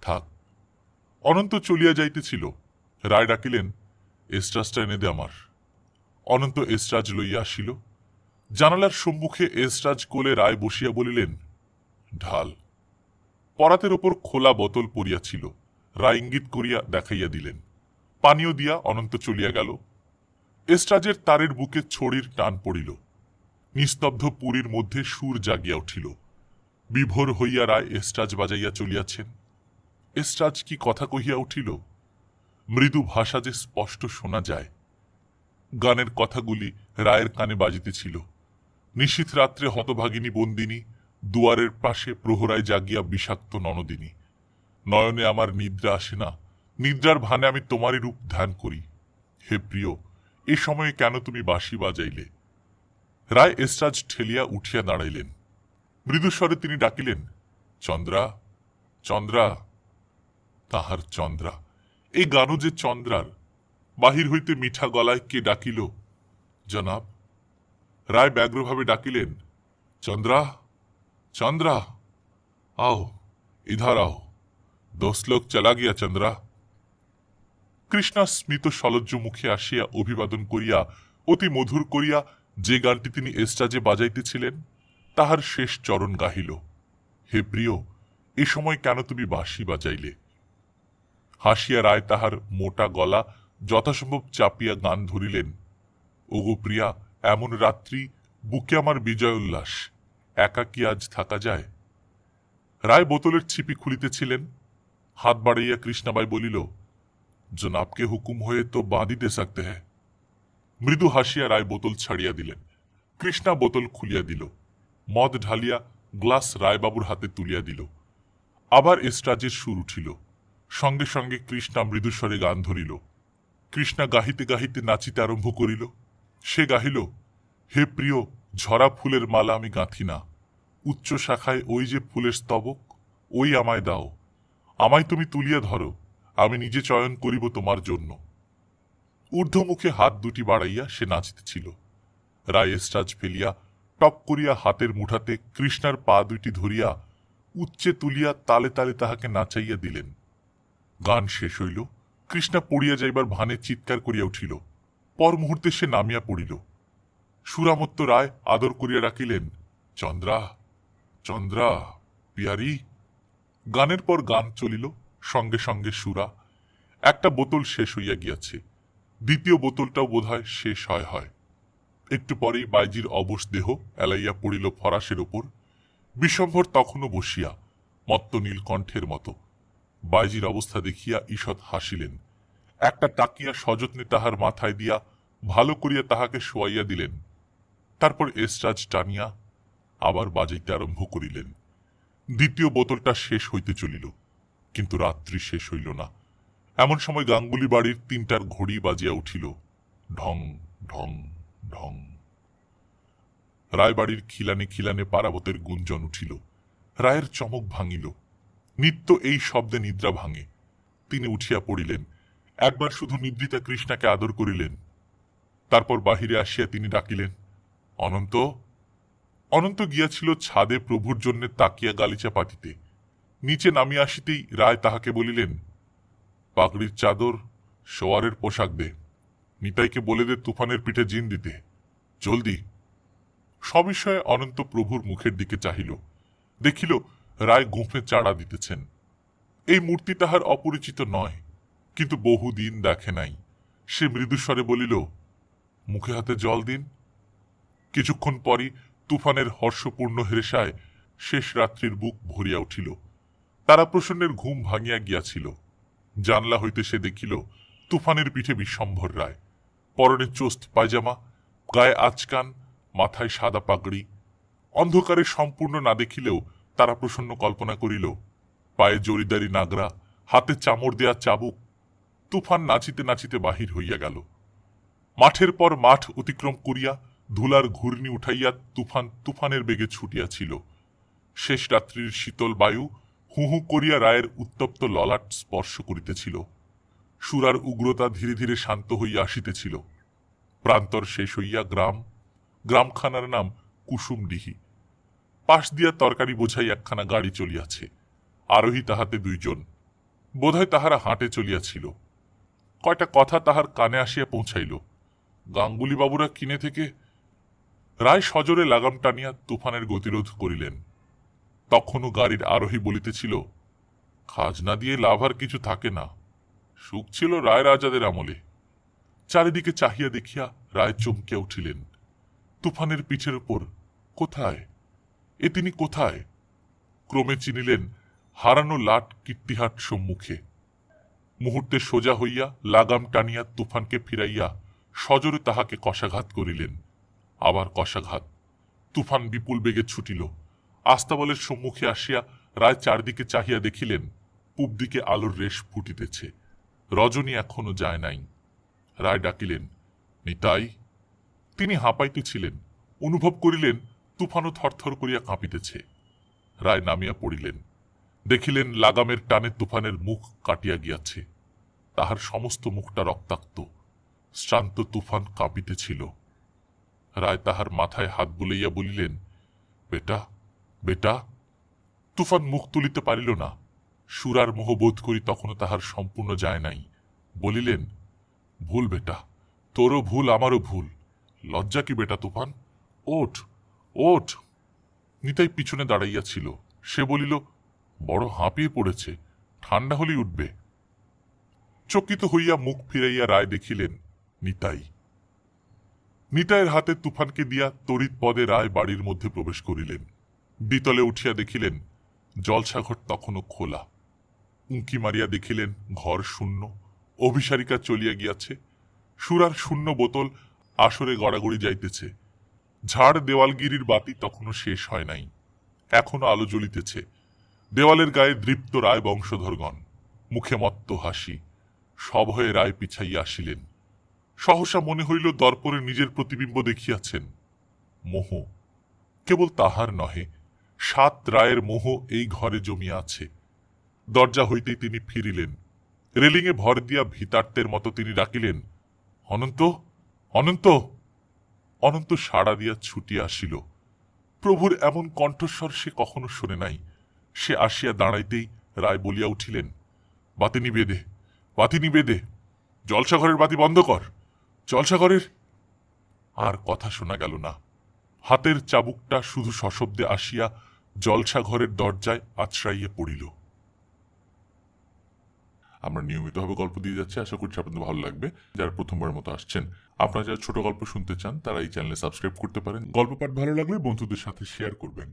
থাক। অনন্ত চলিয়া যাইতেছিল। রায় ডাকিলেন, এস্ট্রাজটা এনে দে আমার। অনন্ত এস্ট্রাজ লইয়া আসিল। জানালার সম্মুখে এস্ট্রাজ কোলে রায় বসিয়া বলিলেন, ঢাল। পরাতের ওপর খোলা বোতল পড়িয়াছিল। রায় ইঙ্গিত করিয়া দেখাইয়া দিলেন। পানীয় দিয়া অনন্ত চলিয়া গেল। এস্ট্রাজের তারের বুকে ছড়ির টান পড়িল। নিস্তব্ধ পুরীর মধ্যে সুর জাগিয়া উঠিল। বিভোর হইয়া রায় এস্ট্রাজ বাজাইয়া চলিয়াছেন। এস্ট্রাজ কি কথা কহিয়া উঠিল। মৃদু ভাষা যে স্পষ্ট শোনা যায়। গানের কথাগুলি রায়ের কানে বাজিতেছিল। নিশীথ রাত্রে হতভাগিনী বন্দিনী, দুয়ারের পাশে প্রহরায় জাগিয়া বিষাক্ত ননদিনী। নয়নে আমার নিদ্রা আসে না, নিদ্রার ভানে আমি তোমারই রূপ ধ্যান করি। হে প্রিয়, এ সময়ে কেন তুমি বাঁশি বাজাইলে? রায় এস্ট্রাজ ঠেলিয়া উঠিয়া দাঁড়াইলেন। মৃদুস্বরে তিনি ডাকিলেন, চন্দ্রা, চন্দ্রা। তাহার চন্দ্রা, এই গানও যে চন্দ্রার। বাহির হইতে মিঠা গলায় কে ডাকিল, জনাব। রায় ব্যগ্রভাবে ডাকিলেন, চন্দ্রা, চন্দ্রা, आओ इधर आओ, दोस्त लोग चला गया चंद्रा। কৃষ্ণা স্মিত সলজ্জ মুখে আসিয়া অভিবাদন করিয়া অতি মধুর করিয়া যে গানটি তিনি এস্ট্রাজে বাজাইতেছিলেন তাহার শেষ চরণ গাহিল। হে প্রিয়, এ সময় কেন তুমি বাঁশি বাজাইলে? হাসিয়া রায় তাহার মোটা গলা যথাসম্ভব চাপিয়া গান ধরিলেন, ওগো প্রিয়া, এমন রাত্রি, বুকে আমার বিজয় উল্লাস, একা কি আজ থাকা যায়? রায় বোতলের ছিপি খুলিতেছিলেন, হাত বাড়াইয়া কৃষ্ণাবাই বলিল, জনাবকে হুকুম হয়ে তো বাঁধি দে সকতে হ্যাঁ। মৃদু হাসিয়া রায় বোতল ছাড়িয়া দিলেন। কৃষ্ণা বোতল খুলিয়া দিল, মদ ঢালিয়া গ্লাস রায়বাবুর হাতে তুলিয়া দিল। আবার এস্ট্রাজের সুর উঠিল, সঙ্গে সঙ্গে কৃষ্ণা মৃদুস্বরে গান ধরিল। কৃষ্ণা গাহিতে গাহিতে নাচিতে আরম্ভ করিল। সে গাহিল, হে প্রিয়, ঝরা ফুলের মালা আমি গাঁথি না, উচ্চ শাখায় ওই যে ফুলের স্তবক, ওই আমায় দাও, আমায় তুমি তুলিয়া ধরো, আমি নিজে চয়ন করিব তোমার জন্য। ঊর্ধ্বমুখে হাত দুটি বাড়াইয়া সে নাচিতেছিল। রায় এস্ট্রাজ ফেলিয়া টপ করিয়া হাতের মুঠাতে কৃষ্ণার পা দুইটি ধরিয়া উচ্চে তুলিয়া তালে তালে তাহাকে নাচাইয়া দিলেন। গান শেষ হইল। কৃষ্ণা পড়িয়া যাইবার ভানে চিৎকার করিয়া উঠিল। পর মুহূর্তে সে নামিয়া পড়িল। সুরামত্ত রায় আদর করিয়া রাখিলেন, চন্দ্রা, চন্দ্রা, পিয়ারি। গানের পর গান চলিল, সঙ্গে সঙ্গে সুরা। একটা বোতল শেষ হইয়া গিয়াছে, দ্বিতীয় বোতলটাও বোধহয় শেষ হয়। একটু পরেই বাইজির অবশ দেহ এলাইয়া পড়িল ফরাসের ওপর। বিশ্বম্ভর তখনও বসিয়া, মত্ত নীলকণ্ঠের মতো। বাইজির অবস্থা দেখিয়া ঈষৎ হাসিলেন। একটা তাকিয়া সযত্নে তাহার মাথায় দিয়া ভালো করিয়া তাহাকে শোয়াইয়া দিলেন। তারপর এস্ট্রাজ টানিয়া আবার বাজাইতে আরম্ভ করিলেন। দ্বিতীয় বোতলটা শেষ হইতে চলিল, কিন্তু রাত্রি শেষ হইল না। এমন সময় গাঙ্গুলি বাড়ির 3টার ঘড়ি বাজিয়া উঠিল, ঢং ঢং ঢং। রায়বাড়ির খিলানে খিলানে পারাবতের গুঞ্জন উঠিল। রায়ের চমক ভাঙিল। নিত্য এই শব্দে নিদ্রা ভাঙে। তিনি উঠিয়া পড়িলেন, একবার শুধু নিদ্রিতা কৃষ্ণাকে আদর করিলেন। তারপর বাহিরে আসিয়া তিনি ডাকিলেন, অনন্ত। অনন্ত গিয়াছিল ছাদে প্রভুর জন্য তাকিয়া গালিচা পাতিতে। নিচে নামিয়া আসিতেই রায় তাহাকে বলিলেন, পাগড়ির চাদর, শোয়ারের পোশাক দে, নিতাইকে বলে দে তুফানের পিঠে জিন দিতে, জলদি। সবিষয়ে অনন্ত প্রভুর মুখের দিকে চাহিল, দেখিল রায় গোঁফে চাড়া দিতেছেন। এই মূর্তি তাহার অপরিচিত নয়, কিন্তু বহুদিন দেখে নাই। সে মৃদুস্বরে বলিল, মুখে হাতে জল দিন। কিছুক্ষণ পরই তুফানের হর্ষপূর্ণ হেরেসায় শেষ রাত্রির বুক ভরিয়া উঠিল। তারাপ্রসন্নের ঘুম ভাঙিয়া গিয়াছিল। জানলা হইতে সে দেখিল তুফানের পিঠে বিশ্বম্ভর রায়, পরনে চোস্ত পায়জামা, গায়ে আচকান, মাথায় সাদা পাগড়ি। অন্ধকারে সম্পূর্ণ না দেখিলেও তারাপ্রসন্ন কল্পনা করিল পায়ে জরিদারি নাগরা, হাতে চামড় দেয়া চাবুক। তুফান নাচিতে নাচিতে বাহির হইয়া গেল। মাঠের পর মাঠ অতিক্রম করিয়া ধুলার ঘূর্ণি উঠাইয়া তুফানের বেগে ছুটিয়াছিল। শেষ রাত্রির শীতল বায়ু হু হু করিয়া রায়ের উত্তপ্ত ললাট স্পর্শ করিতেছিল। সুরার উগ্রতা ধীরে ধীরে শান্ত হইয়া আসিতেছিল। প্রান্তর শেষ হইয়া গ্রামখানার নাম কুসুমডিহি। পাশ দিয়া তরকারি বোঝাই একখানা গাড়ি চলিয়াছে, আরোহী তাহাতে 2 জন। বোধহয় তাহারা হাঁটে চলিয়াছিল। কয়টা কথা তাহার কানে আসিয়া পৌঁছাইল। গাঙ্গুলি বাবুরা কিনে থেকে। রায় সজোরে লাগাম টানিয়া তুফানের গতিরোধ করিলেন। তখনও গাড়ির আরোহী বলিতেছিল, খাজনা দিয়ে লাভ আর কিছু থাকে না, সুখ ছিল রায় রাজাদের আমলে। চারিদিকে চাহিয়া দেখিয়া রায় চমকিয়া উঠিলেন। তুফানের পিঠের উপর কোথায় এ তিনি কোথায়? ক্রমে চিনিলেন হারানো লাট কীর্তিহাট সম্মুখে। মুহূর্তে সোজা হইয়া লাগাম টানিয়া তুফানকে ফিরাইয়া সজোরে তাহাকে কষাঘাত করিলেন। আবার কষাঘাত। তুফান বিপুল বেগে ছুটিল। আস্তাবলের সম্মুখে আসিয়া রায় চারদিকে চাহিয়া দেখিলেন পূব দিকে আলোর রেশ ফুটিতেছে। রজনী এখনো যায় নাই। রায় ডাকিলেন, নিতাই। তিনি হাঁপাইতেছিলেন। অনুভব করিলেন তুফানও থরথর করিয়া কাঁপিতেছে। রায় নামিয়া পড়িলেন। দেখিলেন লাগামের টানে তুফানের মুখ কাটিয়া গিয়াছে। তাহার সমস্ত মুখটা রক্তাক্ত। শ্রান্ত তুফান কাঁপিতেছিল। রায় তাহার মাথায় হাত বুলাইয়া বলিলেন, বেটা, বেটা। তুফান মুখ তুলিতে পারিল না। সুরার মোহ বোধ করি তখনও তাহার সম্পূর্ণ যায় নাই। বলিলেন, ভুল বেটা, তোরও ভুল, আমারও ভুল। লজ্জা কি বেটা তুফান? ওঠ, ওঠ। নিতাই পিছনে দাঁড়াইয়াছিল। সে বলিল, বড় হাঁপিয়ে পড়েছে, ঠান্ডা হলেই উঠবে। চকিত হইয়া মুখ ফিরাইয়া রায় দেখিলেন নিতাই। নিতাইয়ের হাতে তুফানকে দিয়া তড়িৎ পদে রায় বাড়ির মধ্যে প্রবেশ করিলেন। দ্বিতলে উঠিয়া দেখিলেন জলসাঘর তখনও খোলা। উঁকি মারিয়া দেখিলেন ঘর শূন্য। অভিসারিকা চলিয়া গিয়াছে। সুরার শূন্য বোতল আসরে গড়াগড়ি যাইতেছে। ঝাড় দেওয়ালগিরির বাতি তখনও শেষ হয় নাই। এখনো আলো জ্বলিতেছে। দেওয়ালের গায়ে দৃপ্ত রায় বংশধরগণ। মুখে মত্ত হাসি। সভয়ে রায় পিছাইয়া আসিলেন। সহসা মনে হইল দর্পণে নিজের প্রতিবিম্ব দেখিয়াছেন। মোহ কেবল তাহার নহে, 7 রায়ের মোহ এই ঘরে জমিয়া আছে। দরজা হইতেই তিনি ফিরিলেন। রেলিংয়ে ভর দিয়া ভিতার্তের মতো তিনি ডাকিলেন, অনন্ত, অনন্ত। অনন্ত সাড়া দিয়া ছুটিয়া আসিল। প্রভুর এমন কণ্ঠস্বর সে কখনো শোনে নাই। সে আসিয়া দাঁড়াইতেই রায় বলিয়া উঠিলেন, বাতি নিবে দে, বাতি নিবে দে। জলসাঘরের বাতি বন্ধ কর, জলসাঘরের। আর কথা শোনা গেল না। হাতের চাবুকটা শুধু সশব্দে আসিয়া জলসাঘরের দরজায় আছড়াইয়া পড়িল। আমরা নিয়মিতভাবে গল্প দিয়ে যাচ্ছি, আশা করছি আপনাদের ভালো লাগবে। যারা প্রথমবারের মতো আসছেন, আপনারা যারা ছোট গল্প শুনতে চান তারা এই চ্যানেলে সাবস্ক্রাইব করতে পারেন। গল্প পাঠ ভালো লাগলে বন্ধুদের সাথে শেয়ার করবেন।